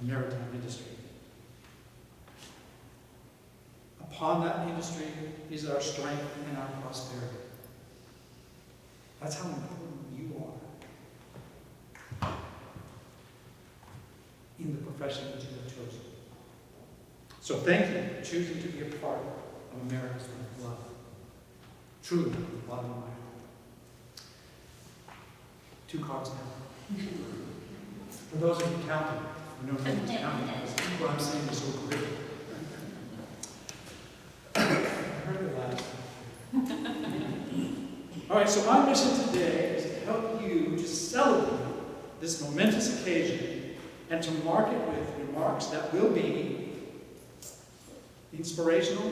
the maritime industry. Upon that industry is our strength and our prosperity. That's how important you are in the profession that you have chosen. So thank you for choosing to be a part of America's lifeblood. Truly, from the bottom of my heart. 2 cards down. For those of you counting, I know no one's counting because what I'm saying is so great. I heard it last time. All right, so my mission today is to help you to celebrate this momentous occasion and to mark it with remarks that will be inspirational,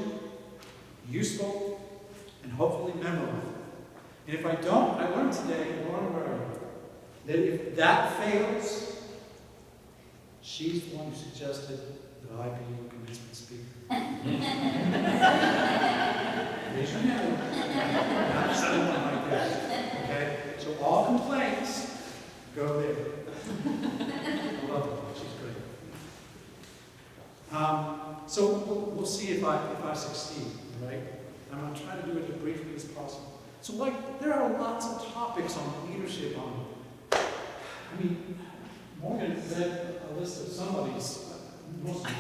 useful, and hopefully memorable. And if I don't, I learned today, Lauren Murray, that if that fails, she's the one who suggested that I be your commencement speaker. Raise your hand. That's the one like that. Okay? So all complaints go there. I love her. She's great. So we'll see if I succeed, right? I'm going to try to do it as briefly as possible. So like there are lots of topics on leadership I mean, Morgan read a list of somebody's, most of them,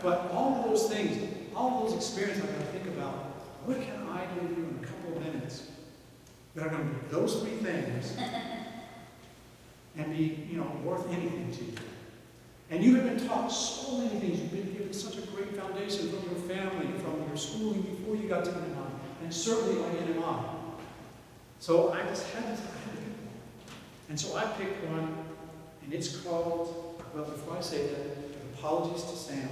but all of those things, all of those experiences, I'm going to think about, what can I give you in a couple of minutes that are going to be those three things and be, worth anything to you. And you have been taught so many things. You've been given such a great foundation from your family, from your schooling before you got to NMI, and certainly by NMI. So I just had to pick one. And so I picked one, and it's called, well, before I say that, apologies to Sam,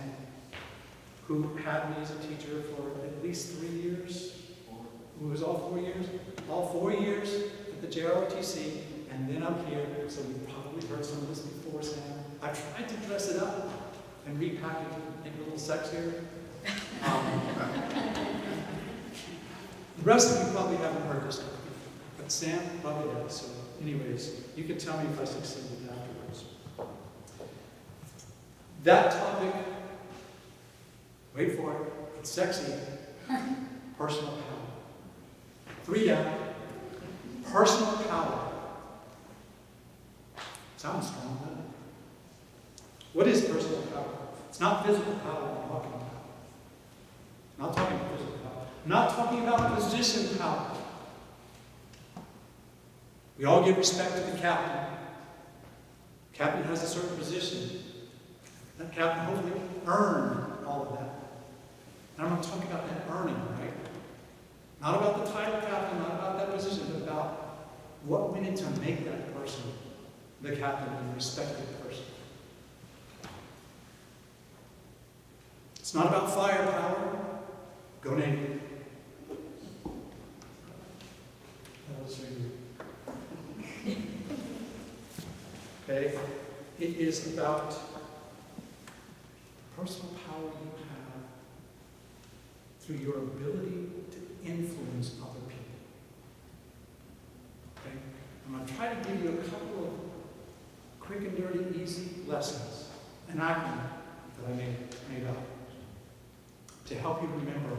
who had me as a teacher for at least 3 years. It was all 4 years? All 4 years at the JROTC, and then up here, so you've probably heard some of this before, Sam. I tried to dress it up and repackage it, make it a little sexier. The rest of you probably haven't heard this before, but Sam probably does. So anyways, you can tell me if I succeeded afterwards. That topic, wait for it, it's sexy, personal power. 3 down, personal power. Sounds strong, doesn't it? What is personal power? It's not physical power I'm talking about. I'm not talking about physical power. I'm not talking about position power. We all give respect to the captain. The captain has a certain position. That captain hopefully earned all of that. And I'm not talking about that earning, right? Not about the title captain, not about that position, but about what went into make that person the captain and the respected person. It's not about firepower. Go Navy. That was for you. Okay? It is about personal power you have through your ability to influence other people. Okay? I'm going to try to give you a couple of quick and dirty, easy lessons, an acronym that I made up to help you remember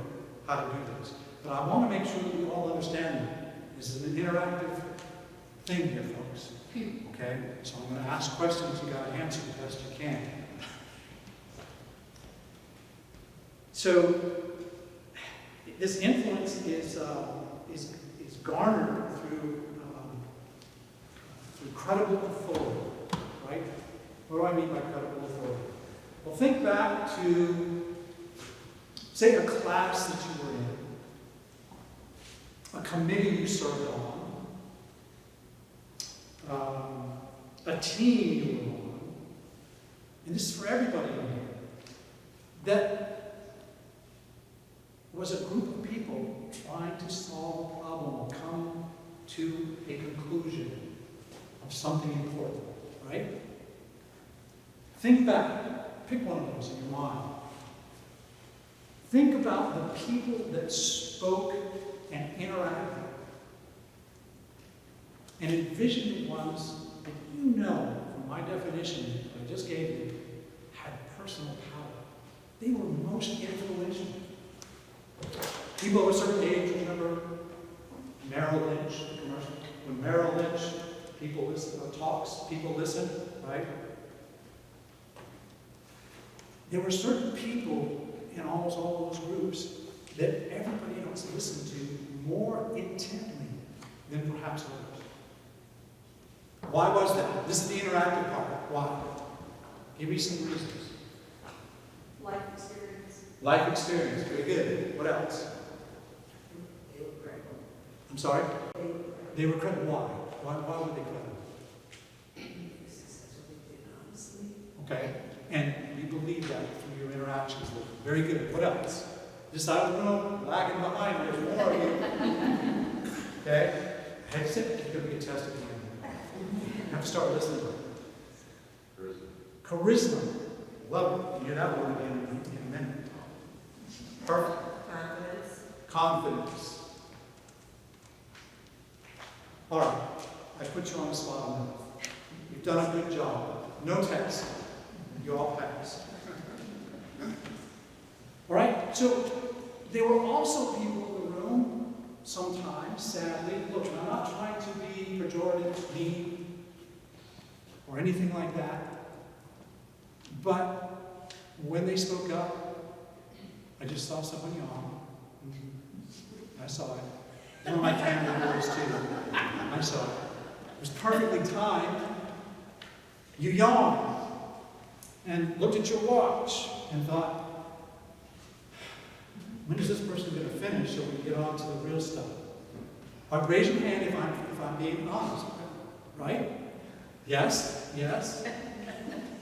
how to do this. But I want to make sure that you all understand that this is an interactive thing here, folks. Okay? So I'm going to ask questions. You got to answer the best you can. So this influence is garnered through credible authority, right? What do I mean by credible authority? Well, think back to, say, a class that you were in, a committee you served on, a team you were on, and this is for everybody in here, that was a group of people trying to solve a problem or come to a conclusion of something important, right? Think back. Pick one of those in your mind. Think about the people that spoke and interacted. And envision the ones that you know, from my definition that I just gave you, had personal power. They were most influential. People of a certain age, remember Merrill Lynch, the commercial? When Merrill Lynch, people listen, talks, people listen, right? There were certain people in almost all those groups that everybody else listened to more intently than perhaps others. Why was that? This is the interactive part. Why? Give me some reasons. Life experience. Life experience. Very good. What else? They were credible. I'm sorry? They were credible. They were credible. Why? Why were they credible? Because that's what they did, honestly. Okay. And you believe that through your interactions with them. Very good. What else? Just out of the room, lagging behind, there's more of you. Okay? That's it. You're going to get tested again. You have to start listening. Charisma. Love it. You hear that word again in a minute. Perfect. Confidence. Confidence. All right. I put you on the spot enough. You've done a good job. No test. You all passed. All right? So there were also people in the room, sometimes, sadly, look, I'm not trying to be pejorative, mean, or anything like that, but when they spoke up, I just saw someone yawn. I saw it. One of my family members too. I saw it. It was perfectly timed. You yawned and looked at your watch and thought, when is this person going to finish so we can get on to the real stuff? Raise your hand if I'm being honest, right? Yes? Yes?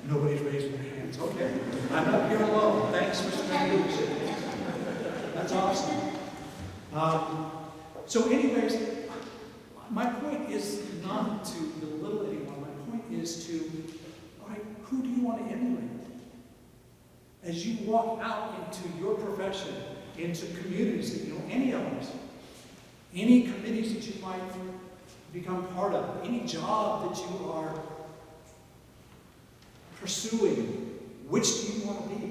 Nobody's raising their hands. Okay. I'm not here alone. Thanks, Mr. Manducci. That's awesome. So anyways, my point is not to belittle anyone. My point is to, all right, who do you want to emulate? As you walk out into your profession, into communities, any of us, any committees that you might become part of, any job that you are pursuing, which do you want to be?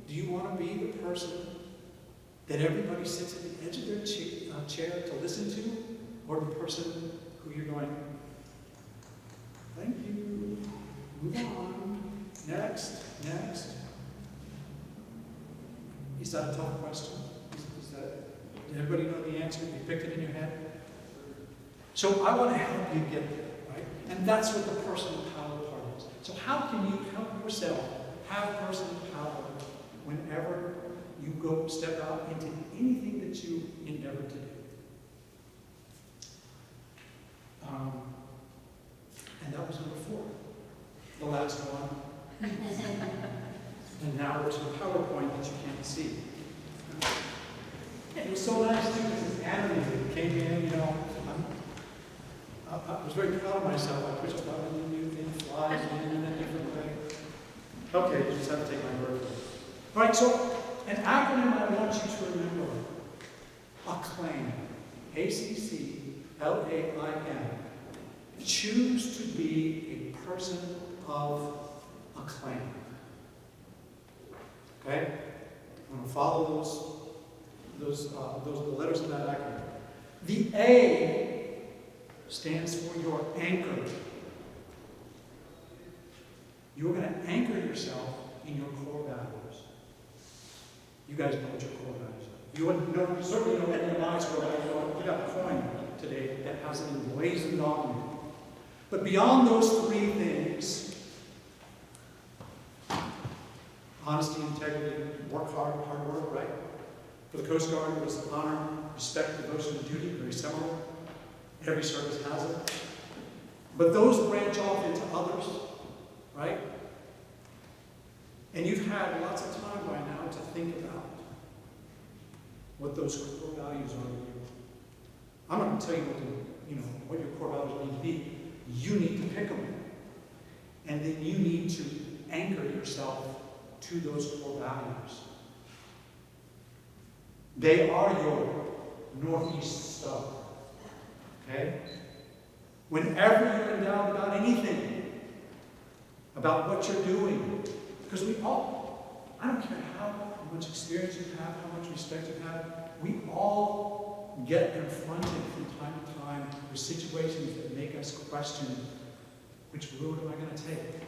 Do you want to be the person that everybody sits at the edge of their chair to listen to, or the person who you're going, thank you, move on, next. Is that a tough question? Did everybody know the answer? You picked it in your head? So I want to help you get there, right? And that's what the personal power part is. So how can you help yourself have personal power whenever you go step out into anything that you endeavor to do? And that was number 4, the last one. And now we're to the PowerPoint that you can't see. It was so nice too, because it's animated. It came in, I was very proud of myself. I pushed a button and the new thing flies in a different way. Okay, you just have to take my word for it. All right, so an acronym I want you to remember. ACCLAIM. ACCLAIM. Choose to be a person of acclaim. Okay? I'm going to follow the letters of that acronym. The A stands for your anchor. You're going to anchor yourself in your core values. You guys know what your core values are. You certainly know what your lives core values are. You got a coin today that has it emblazoned on you. But beyond those 3 things, honesty, integrity, work hard work, right? For the Coast Guard, it was honor, respect, devotion, and duty, very similar. Every service has it. But those branch off into others, right? And you've had lots of time by now to think about what those core values are to you. I'm not going to tell you what your core values need to be. You need to pick them. And then you need to anchor yourself to those core values. They are your Northeast Star. Okay? Whenever you're in doubt about anything, about what you're doing, because we all, I don't care how much experience you have, how much respect you have, we all get confronted from time to time with situations that make us question, which road am I going to take?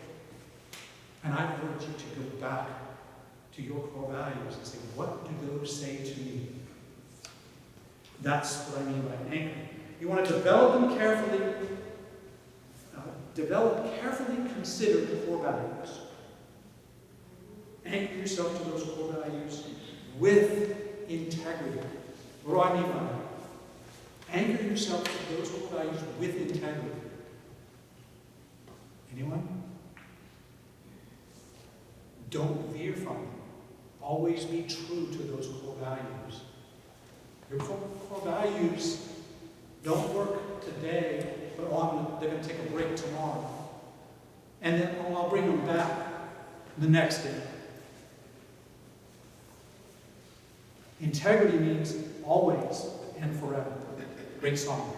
And I urge you to go back to your core values and say, what do those say to me? That's what I mean by anchor. You want to develop them carefully. Carefully consider the core values. Anchor yourself to those core values with integrity. What do I mean by that? Anchor yourself to those core values with integrity. Anyone? Don't veer from them. Always be true to those core values. Your core values don't work today, but they're going to take a break tomorrow. And then I'll bring them back the next day. Integrity means always and forever. Great song.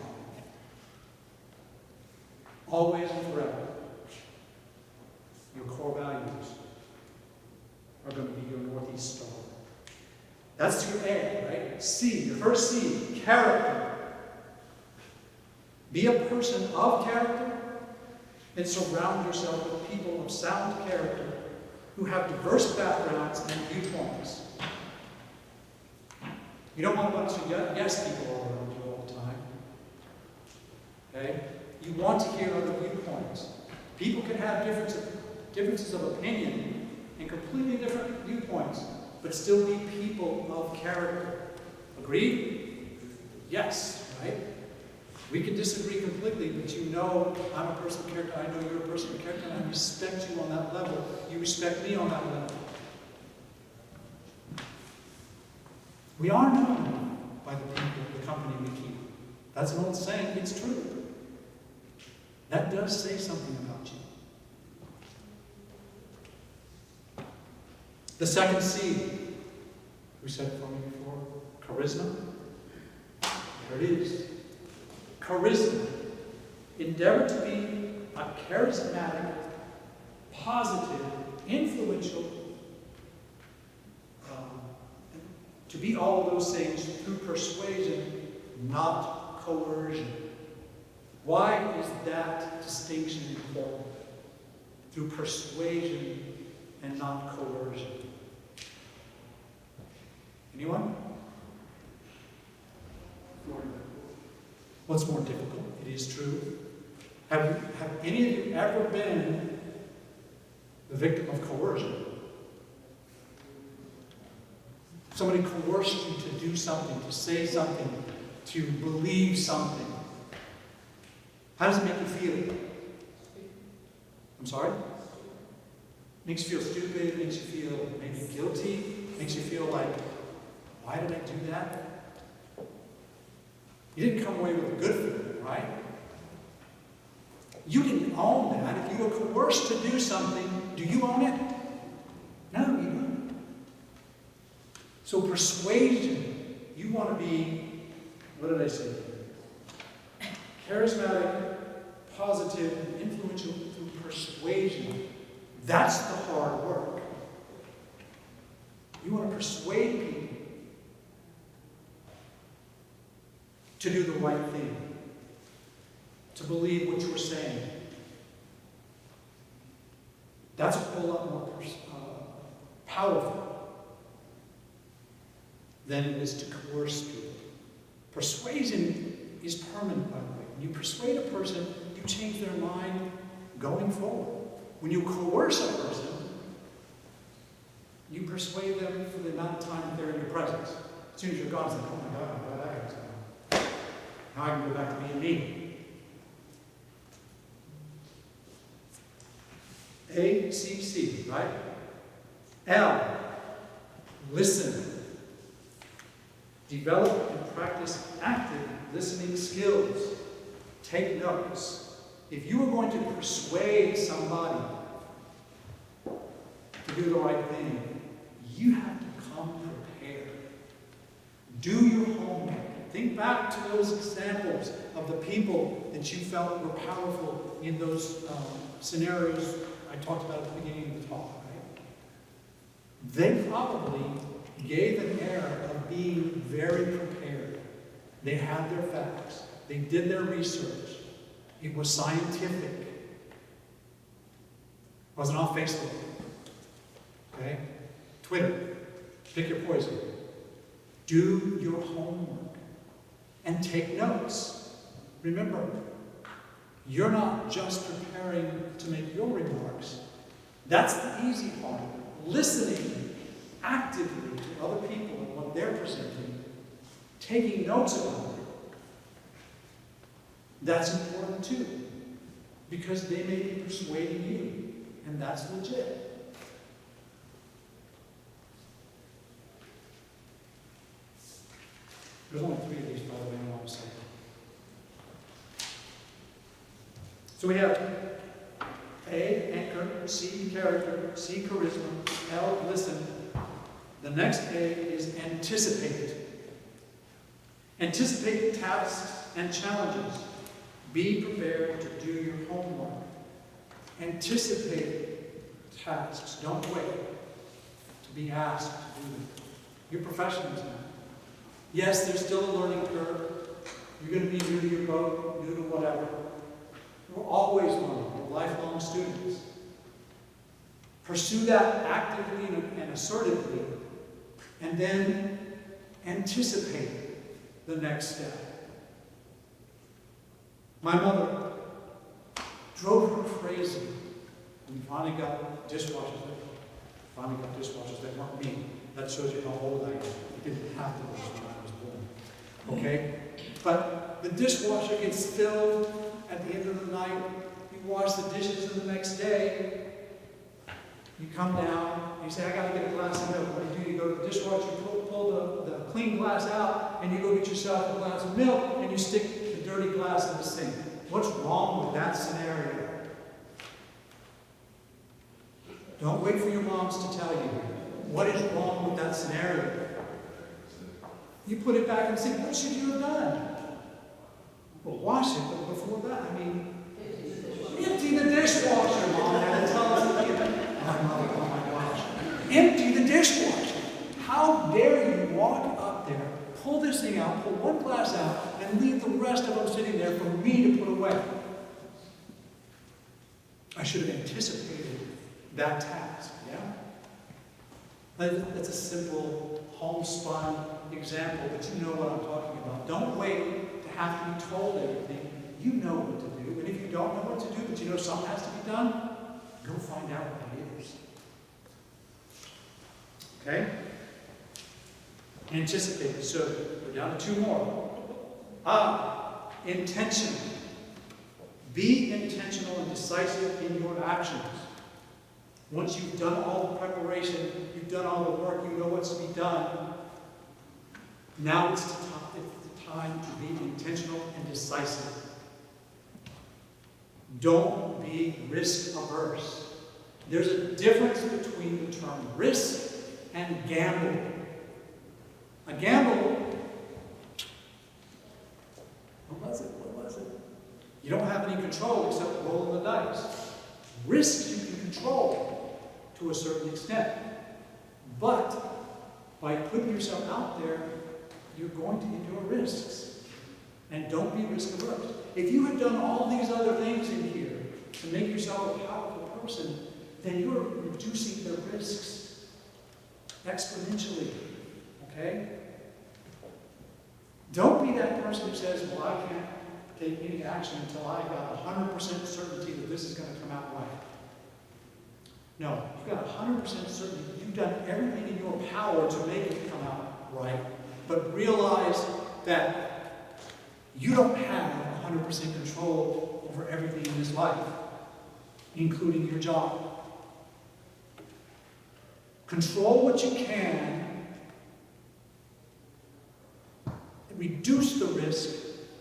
Always and forever. Your core values are going to be your Northeast Star. That's your A, right? C, your first C, character. Be a person of character and surround yourself with people of sound character who have diverse backgrounds and viewpoints. You don't want a bunch of yes people all around you all the time. Okay? You want to hear other viewpoints. People can have differences of opinion and completely different viewpoints, but still be people of character. Agreed? Yes, right? We can disagree completely, but you know I'm a person of character, I know you're a person of character, and I respect you on that level. You respect me on that level. We are known by the people, the company we keep. That's an old saying, it's true. That does say something about you. The second C, who said it for me before? Charisma. There it is. Charisma. Endeavor to be a charismatic, positive, influential, to be all of those things through persuasion, not coercion. Why is that distinction important? Through persuasion and not coercion. Anyone? What's more difficult? It is true. Have any of you ever been the victim of coercion? Somebody coerced you to do something, to say something, to believe something. How does it make you feel? I'm sorry? Makes you feel stupid, makes you feel maybe guilty, makes you feel like, why did I do that? You didn't come away with a good feeling, right? You didn't own that. If you were coerced to do something, do you own it? No, you don't. So persuasion, you want to be, what did I say? Charismatic, positive, and influential through persuasion. That's the hard work. You want to persuade people to do the right thing, to believe what you're saying. That's a whole lot more powerful than it is to coerce people. Persuasion is permanent, by the way. When you persuade a person, you change their mind going forward. When you coerce a person, you persuade them for the amount of time that they're in your presence. As soon as you're gone, it's like, oh my God, I'm glad that guy's gone. Now I can go back to being me. A, C, C, right? L, listen. Develop and practice active listening skills. Take notes. If you are going to persuade somebody to do the right thing, you have to come prepared. Do your homework. Think back to those examples of the people that you felt were powerful in those scenarios I talked about at the beginning of the talk, right? They probably gave an air of being very prepared. They had their facts. They did their research. It was scientific. It wasn't on Facebook. Okay? Twitter. Pick your poison. Do your homework. And take notes. Remember, you're not just preparing to make your remarks. That's the easy part. Listening actively to other people and what they're presenting, taking notes about it. That's important too, because they may be persuading you, and that's legit. There's only 3 of these, by the way, I want to say. So we have A, anchor, C, character, C, charisma, L, listen. The next A is anticipate. Anticipate tasks and challenges. Be prepared to do your homework. Anticipate tasks. Don't wait to be asked to do them. You're professionals now. Yes, there's still a learning curve. You're going to be new to your boat, new to whatever. We're always learning. We're lifelong students. Pursue that actively and assertively, and then anticipate the next step. My mother drove her crazy when we finally got dishwashers. Finally got dishwashers that weren't me. That shows you how old I am. I didn't have to when I was born. Okay? But the dishwasher gets filled at the end of the night. You wash the dishes, and the next day, you come down, you say, I got to get a glass of milk. What do? You go to the dishwasher, you pull the clean glass out, and you go get yourself a glass of milk, and you stick the dirty glass in the sink. What's wrong with that scenario? Don't wait for your moms to tell you. What is wrong with that scenario? You put it back and say, what should you have done? Well, wash it, but before that, I mean, empty the dishwasher, Mom had to tell us again. Oh my gosh. Empty the dishwasher. How dare you walk up there, pull this thing out, pull one glass out, and leave the rest of them sitting there for me to put away? I should have anticipated that task, yeah? That's a simple homespun example, but you know what I'm talking about. Don't wait to have to be told everything. You know what to do, and if you don't know what to do, but you know something has to be done, go find out what it is. Okay? Anticipate. So we're down to two more. Intentional. Be intentional and decisive in your actions. Once you've done all the preparation, you've done all the work, you know what's to be done, now it's the time to be intentional and decisive. Don't be risk averse. There's a difference between the term risk and gamble. A gamble, what was it? You don't have any control except rolling the dice. Risk you can control to a certain extent. But by putting yourself out there, you're going to endure risks. And don't be risk averse. If you had done all these other things in here to make yourself a powerful person, then you're reducing the risks exponentially. Okay? Don't be that person who says, well, I can't take any action until I got 100% certainty that this is going to come out right. No, you've got 100% certainty. You've done everything in your power to make it come out right. But realize that you don't have 100% control over everything in this life, including your job. Control what you can, reduce the risk,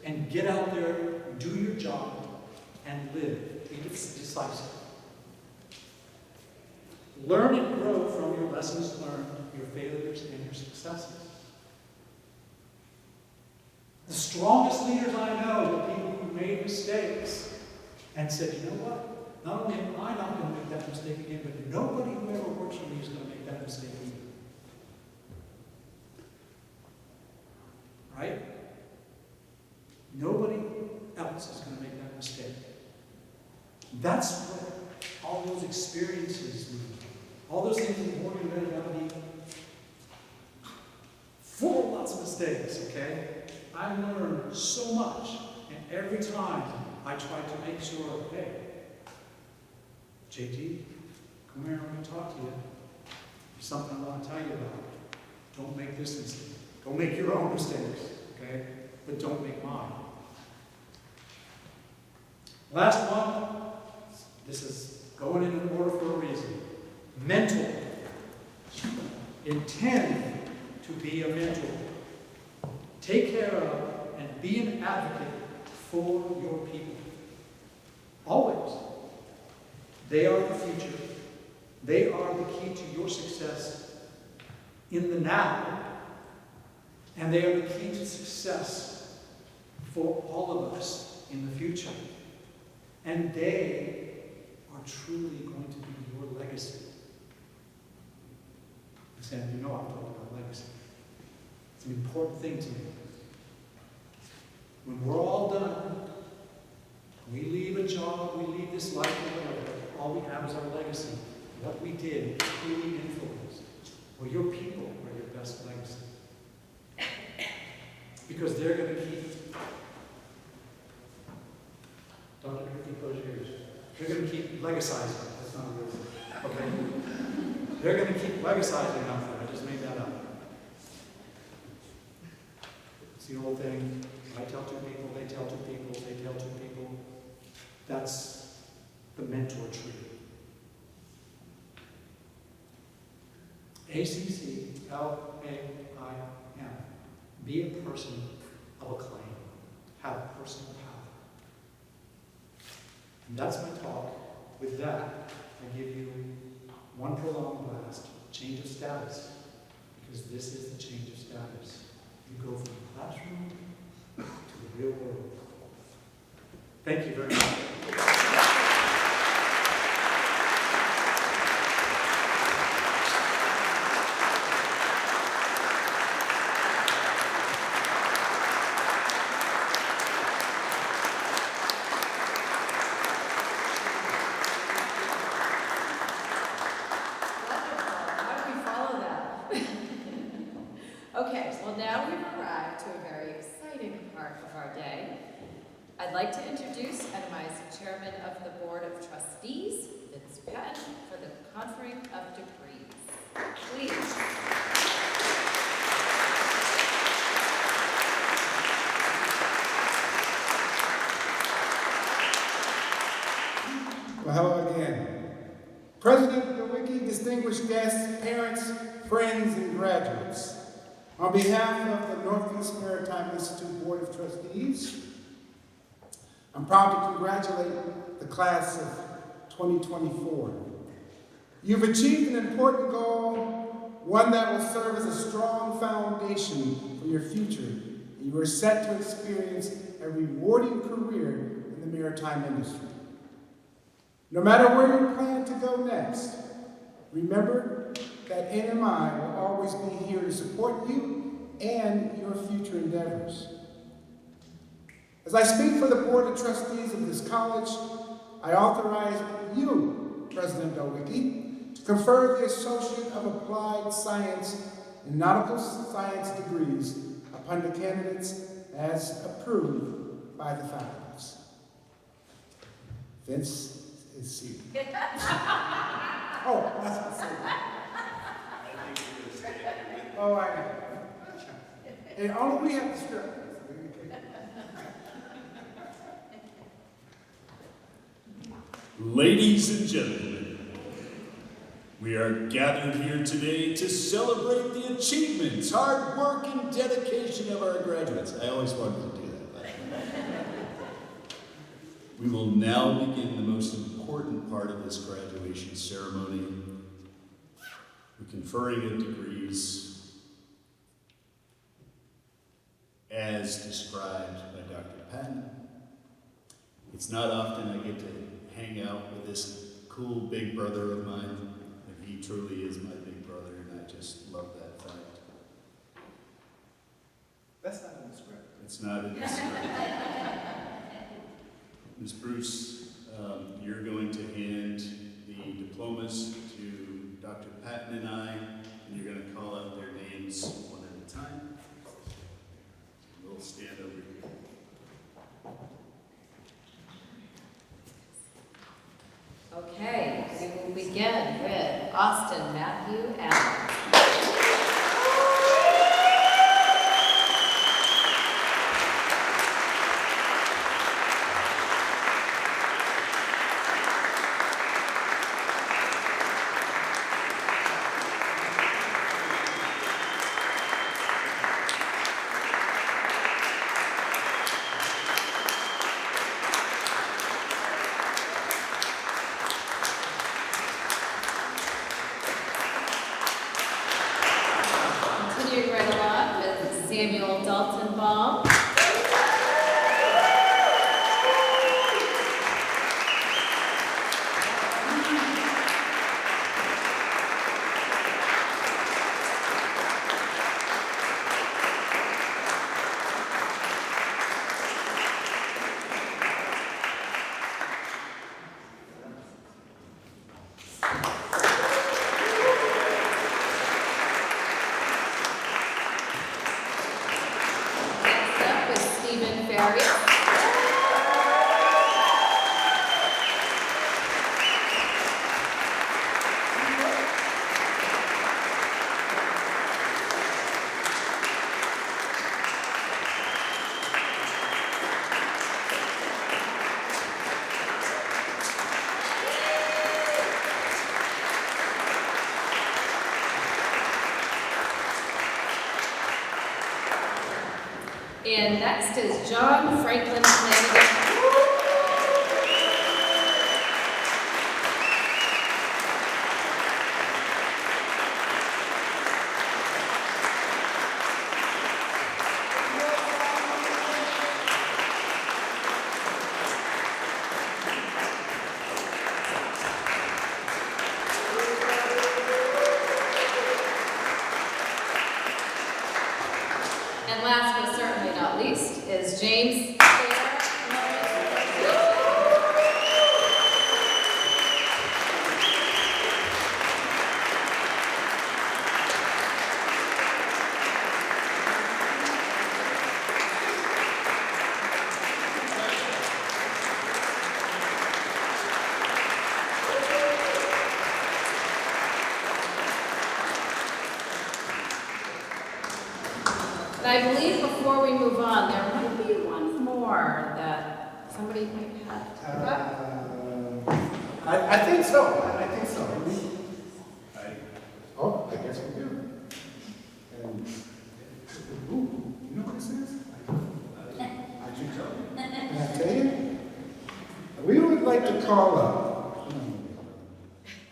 and get out there, do your job, and live. Be decisive. Learn and grow from your lessons learned, your failures, and your successes. The strongest leaders I know are people who made mistakes and said, you know what? Not only am I not going to make that mistake again, but nobody who ever works for me is going to make that mistake either. Right? Nobody else is going to make that mistake. That's what all those experiences mean. All those things in the morning are going to be full of lots of mistakes, okay? I learned so much, and every time I tried to make sure, hey, JT, come here, I want to talk to you. There's something I want to tell you about. Don't make this mistake. Don't make your own mistakes, okay? But don't make mine. Last one, this is going in order for a reason. Mentor. Intend to be a mentor. Take care of and be an advocate for your people. Always. They are the future. They are the key to your success in the now, and they are the key to success for all of us in the future. And they are truly going to be your legacy. Sam, you know I'm talking about legacy. It's an important thing to me. when we're all done, we leave a job, we leave this life, or whatever, all we have is our legacy. What we did, who we influenced. Well, your people are your best legacy. Because they're going to keep, don't let me close your ears. They're going to keep legacizing. That's not a real word. Okay? They're going to keep legacizing out there. I just made that up. It's the old thing. I tell two people, they tell two people, they tell two people. That's the mentor tree. ACCLAIM. Be a person of acclaim. Have personal power. And that's my talk. With that, I give you one prolonged blast, change of status, because this is the change of status. You go from the classroom to the real world. Thank you very much. Okay, well now we've arrived to a very exciting part of our day. I'd like to introduce Itemized Chairman of the Board of Trustees, Vince Patton, for the conferring of degrees. Please. Well, hello again. President Nowicki, distinguished guests, parents, friends, and graduates. On behalf of the Northeast Maritime Institute Board of Trustees, I'm proud to congratulate the class of 2024. You've achieved an important goal, one that will serve as a strong foundation for your future. You are set to experience a rewarding career in the maritime industry. No matter where you plan to go next, remember that NMI will always be here to support you and your future endeavors. As I speak for the Board of Trustees of this college, I authorize you, President Nowicki, to confer the Associate of Applied Science and Nautical Science degrees upon the candidates as approved by the faculties. Vince is seated. Oh, that's not seated. Oh, I know. And only we have the script. Ladies and gentlemen, we are gathered here today to celebrate the achievements, hard work, and dedication of our graduates. I always wanted to do that. We will now begin the most important part of this graduation ceremony, the conferring of degrees as described by Dr. Patton. It's not often I get to hang out with this cool big brother of mine, and he truly is my big brother, and I just love that fact. That's not in the script. It's not in the script. Ms. Bruce, you're going to hand the diplomas to Dr. Patton and I, and you're going to call out their names one at a time. We'll stand over here. Okay, we will begin with Austin Matthew Allen. And next is John Franklin Flanagan. And last but certainly not least is James And I believe before we move on, there might be one more that somebody might have. I think so. I think so. Oh, I guess we do. And, ooh, you know what this is? I should tell you. Can I tell you? We would like to call up.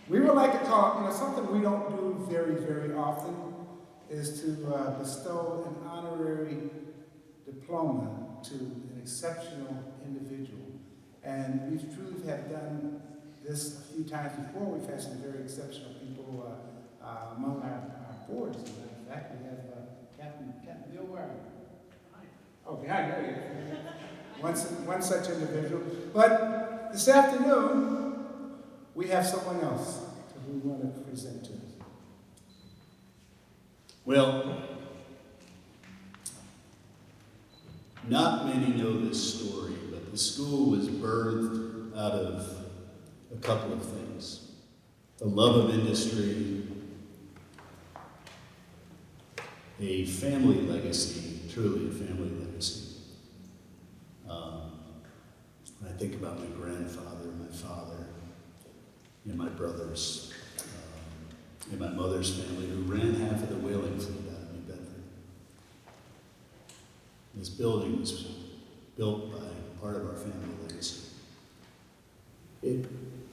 We would like to call, something we don't do very, very often is to bestow an honorary diploma to an exceptional individual. And we truly have done this a few times before. We've had some very exceptional people among our boards. As a matter of fact, we have Captain Bill, where are you? Oh, behind there. One such individual. But this afternoon, we have someone else who we want to present to us. Well, not many know this story, but the school was birthed out of a couple of things. A love of industry, a family legacy, truly a family legacy. When I think about my grandfather, my father, and my brothers, and my mother's family, who ran half of the whaling fleet out of New Bedford. This building was built by part of our family legacy.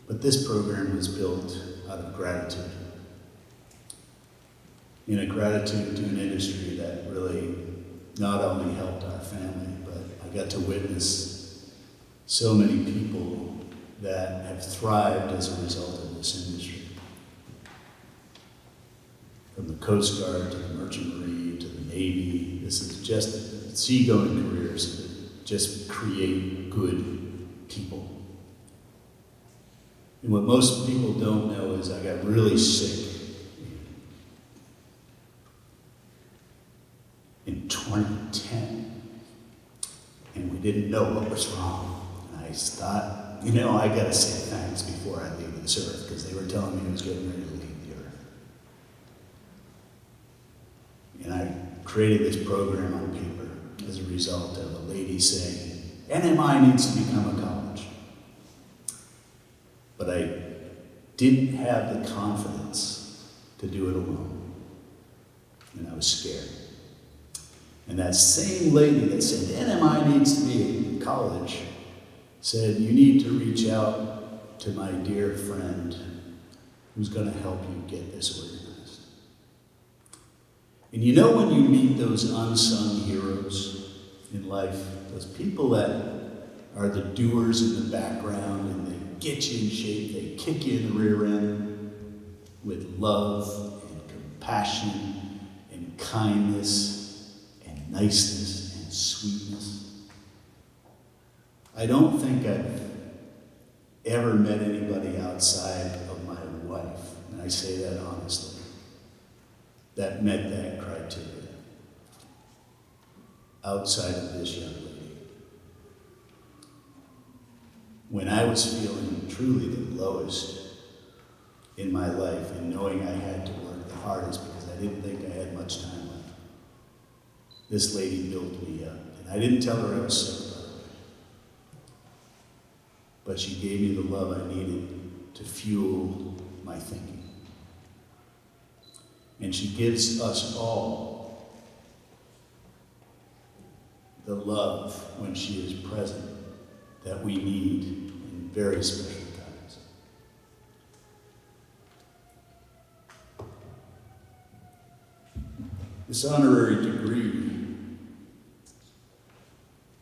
But this program was built out of gratitude. In a gratitude to an industry that really not only helped our family, but I got to witness so many people that have thrived as a result of this industry. From the Coast Guard to the Merchant Marine to the Navy, this is just seagoing careers that just create good people. And what most people don't know is I got really sick in 2010, and we didn't know what was wrong. And I thought, I gotta say thanks before I leave this earth, because they were telling me I was getting ready to leave the earth. And I created this program on paper as a result of a lady saying, NMI needs to become a college. But I didn't have the confidence to do it alone. And I was scared. And that same lady that said, NMI needs to be a college, said, you need to reach out to my dear friend who's going to help you get this organized. And when you meet those unsung heroes in life, those people that are the doers in the background and they get you in shape, they kick you in the rear end with love and compassion and kindness and niceness and sweetness. I don't think I've ever met anybody outside of my wife, and I say that honestly, that met that criteria outside of this young lady. When I was feeling truly the lowest in my life and knowing I had to work the hardest because I didn't think I had much time left, this lady built me up. And I didn't tell her I was sick, by the way. But she gave me the love I needed to fuel my thinking. And she gives us all the love when she is present that we need in very special times. This honorary degree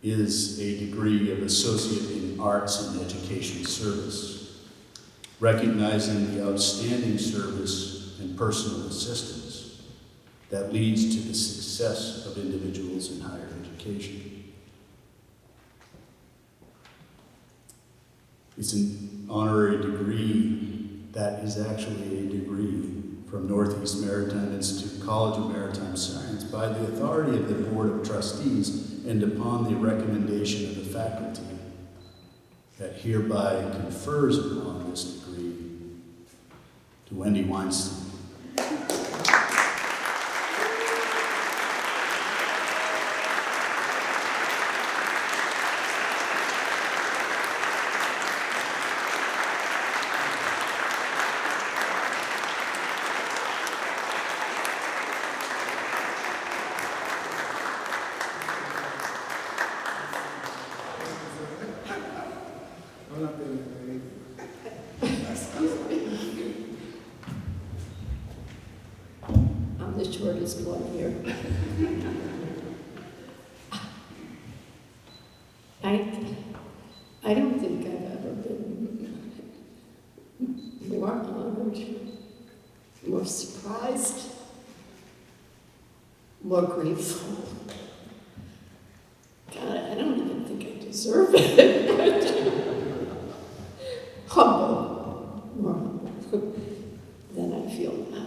is a degree of Associate in Arts and Education Service, recognizing the outstanding service and personal assistance that leads to the success of individuals in higher education. It's an honorary degree that is actually a degree from Northeast Maritime Institute College of Maritime Science by the authority of the Board of Trustees and upon the recommendation of the faculty that hereby confers upon this degree to Wendy Weinstein. I'm the shortest one here. I don't think I've ever been more honored, more surprised, more grateful. God, I don't even think I deserve it. Humble, more humble than I feel now.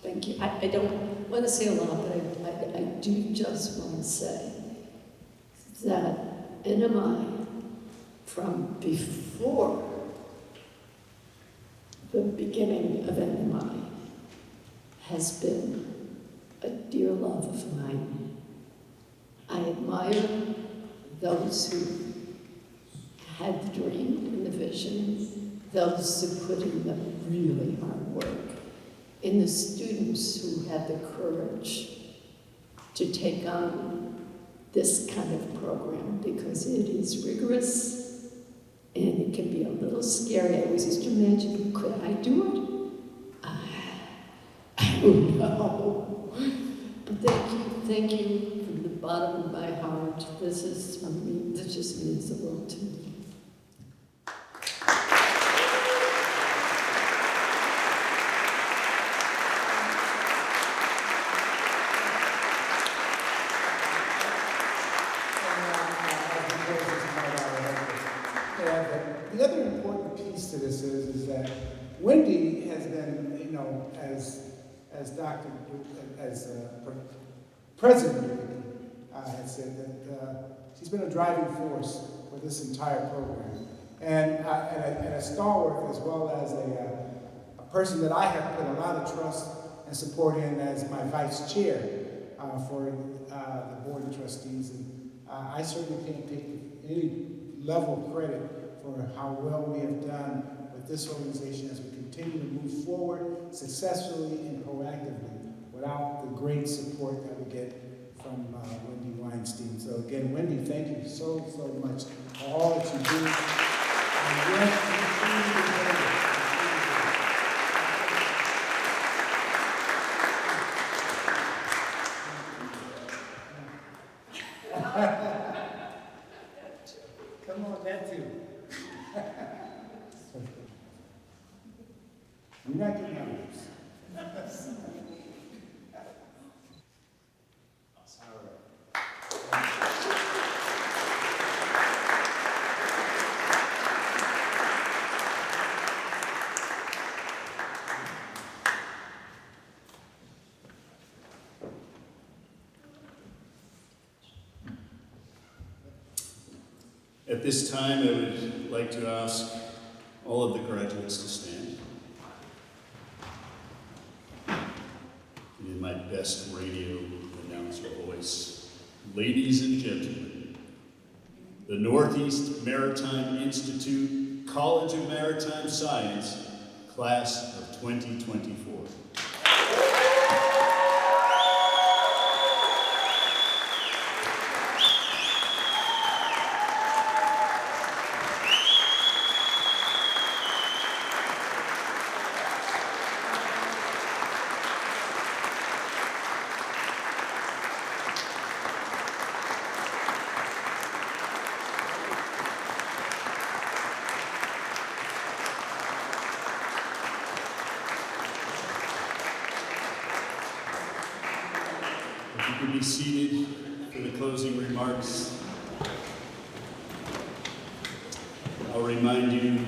Thank you. I don't want to say a lot, but I do just want to say that NMI, from before the beginning of NMI, has been a dear love of mine. I admire those who had the dream and the vision, those who put in the really hard work, and the students who had the courage to take on this kind of program, because it is rigorous and it can be a little scary. I always used to imagine, could I do it? I don't know. But thank you from the bottom of my heart. This just means the world to me. The other important piece to this is that Wendy has been, as President had said, that she's been a driving force for this entire program, and a stalwart, as well as a person that I have put a lot of trust and support in as my vice chair for the Board of Trustees. And I certainly can't take any level of credit for how well we have done with this organization as we continue to move forward successfully and proactively without the great support that we get from Wendy Weinstein. So again, Wendy, thank you so much for all that you do. And yes, continue to do it. Come on, that too. I'm not getting nervous. At this time, I would like to ask all of the graduates to stand. In my best radio announcer voice, ladies and gentlemen, the Northeast Maritime Institute College of Maritime Science, Class of 2024. you could be seated for the closing remarks. I'll remind you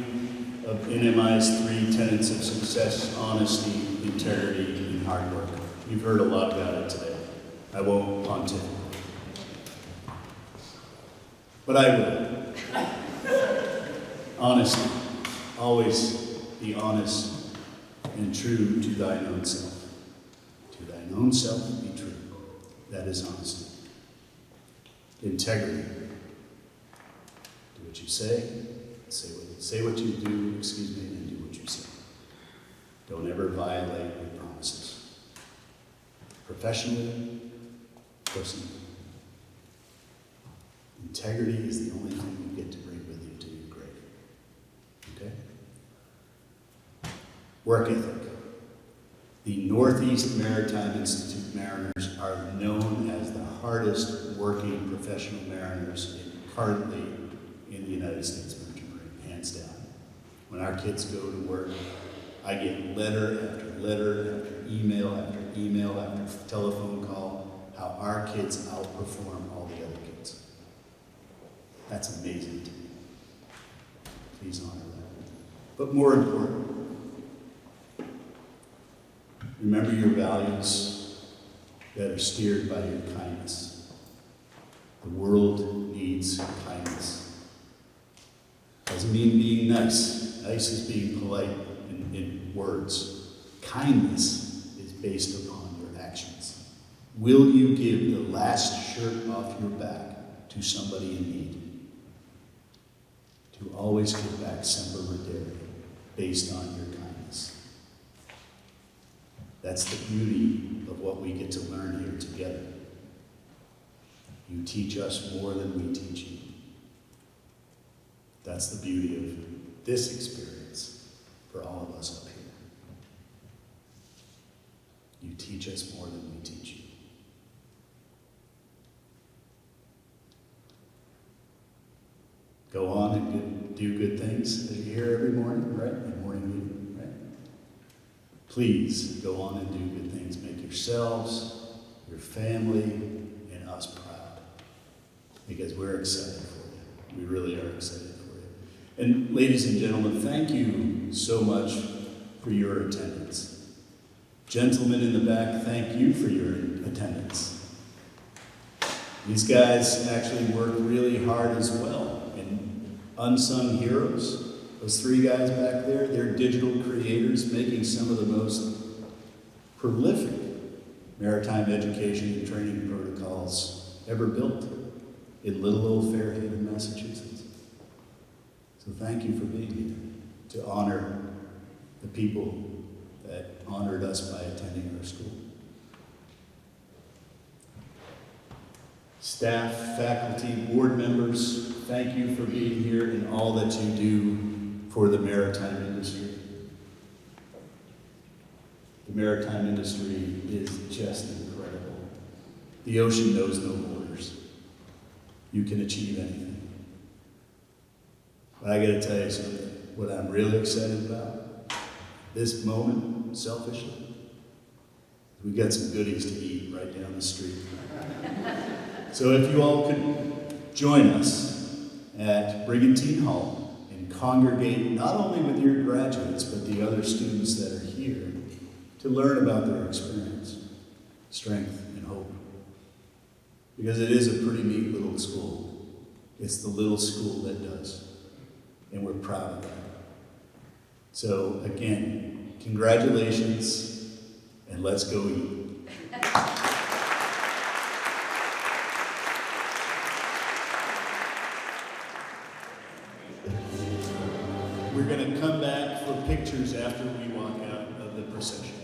of NMI's 3 tenets of success: honesty, integrity, and hard work. You've heard a lot about it today. I won't pontificate. But I will. Honesty. Always be honest and true to thine own self. To thine own self be true. That is honesty. Integrity. Do what you say what you do, and do what you say. Don't ever violate your promises. Professionally, personally. Integrity is the only thing you get to bring with you to your grave. Okay? Work ethic. The Northeast Maritime Institute Mariners are known as the hardest working professional mariners currently in the United States Merchant Marine, hands down. When our kids go to work, I get letter after letter after email after telephone call, how our kids outperform all the other kids. That's amazing to me. Please honor that. But more important, remember your values that are steered by your kindness. The world needs kindness. Doesn't mean being nice. Nice is being polite in words. Kindness is based upon your actions. Will you give the last shirt off your back to somebody in need? To always give back semper videre, based on your kindness. That's the beauty of what we get to learn here together. You teach us more than we teach you. That's the beauty of this experience for all of us up here. You teach us more than we teach you. Go on and do good things as you hear every morning, right? In morning meeting, right? Please go on and do good things. Make yourselves, your family, and us proud. Because we're excited for you. We really are excited for you. And ladies and gentlemen, thank you so much for your attendance. Gentlemen in the back, thank you for your attendance. These guys actually work really hard as well. And unsung heroes, those 3 guys back there, they're digital creators making some of the most prolific maritime education and training protocols ever built in little old Fairhaven, Massachusetts. So thank you for being here to honor the people that honored us by attending our school. Staff, faculty, board members, thank you for being here and all that you do for the maritime industry. The maritime industry is just incredible. The ocean knows no borders. You can achieve anything. But I gotta tell you something, what I'm really excited about, this moment, selfishly, we got some goodies to eat right down the street. So if you all could join us at Brigantine Hall and congregate not only with your graduates, but the other students that are here to learn about their experience, strength, and hope. Because it is a pretty neat little school. It's the little school that does. And we're proud of that. So again, congratulations, and let's go eat. We're going to come back for pictures after we walk out of the procession.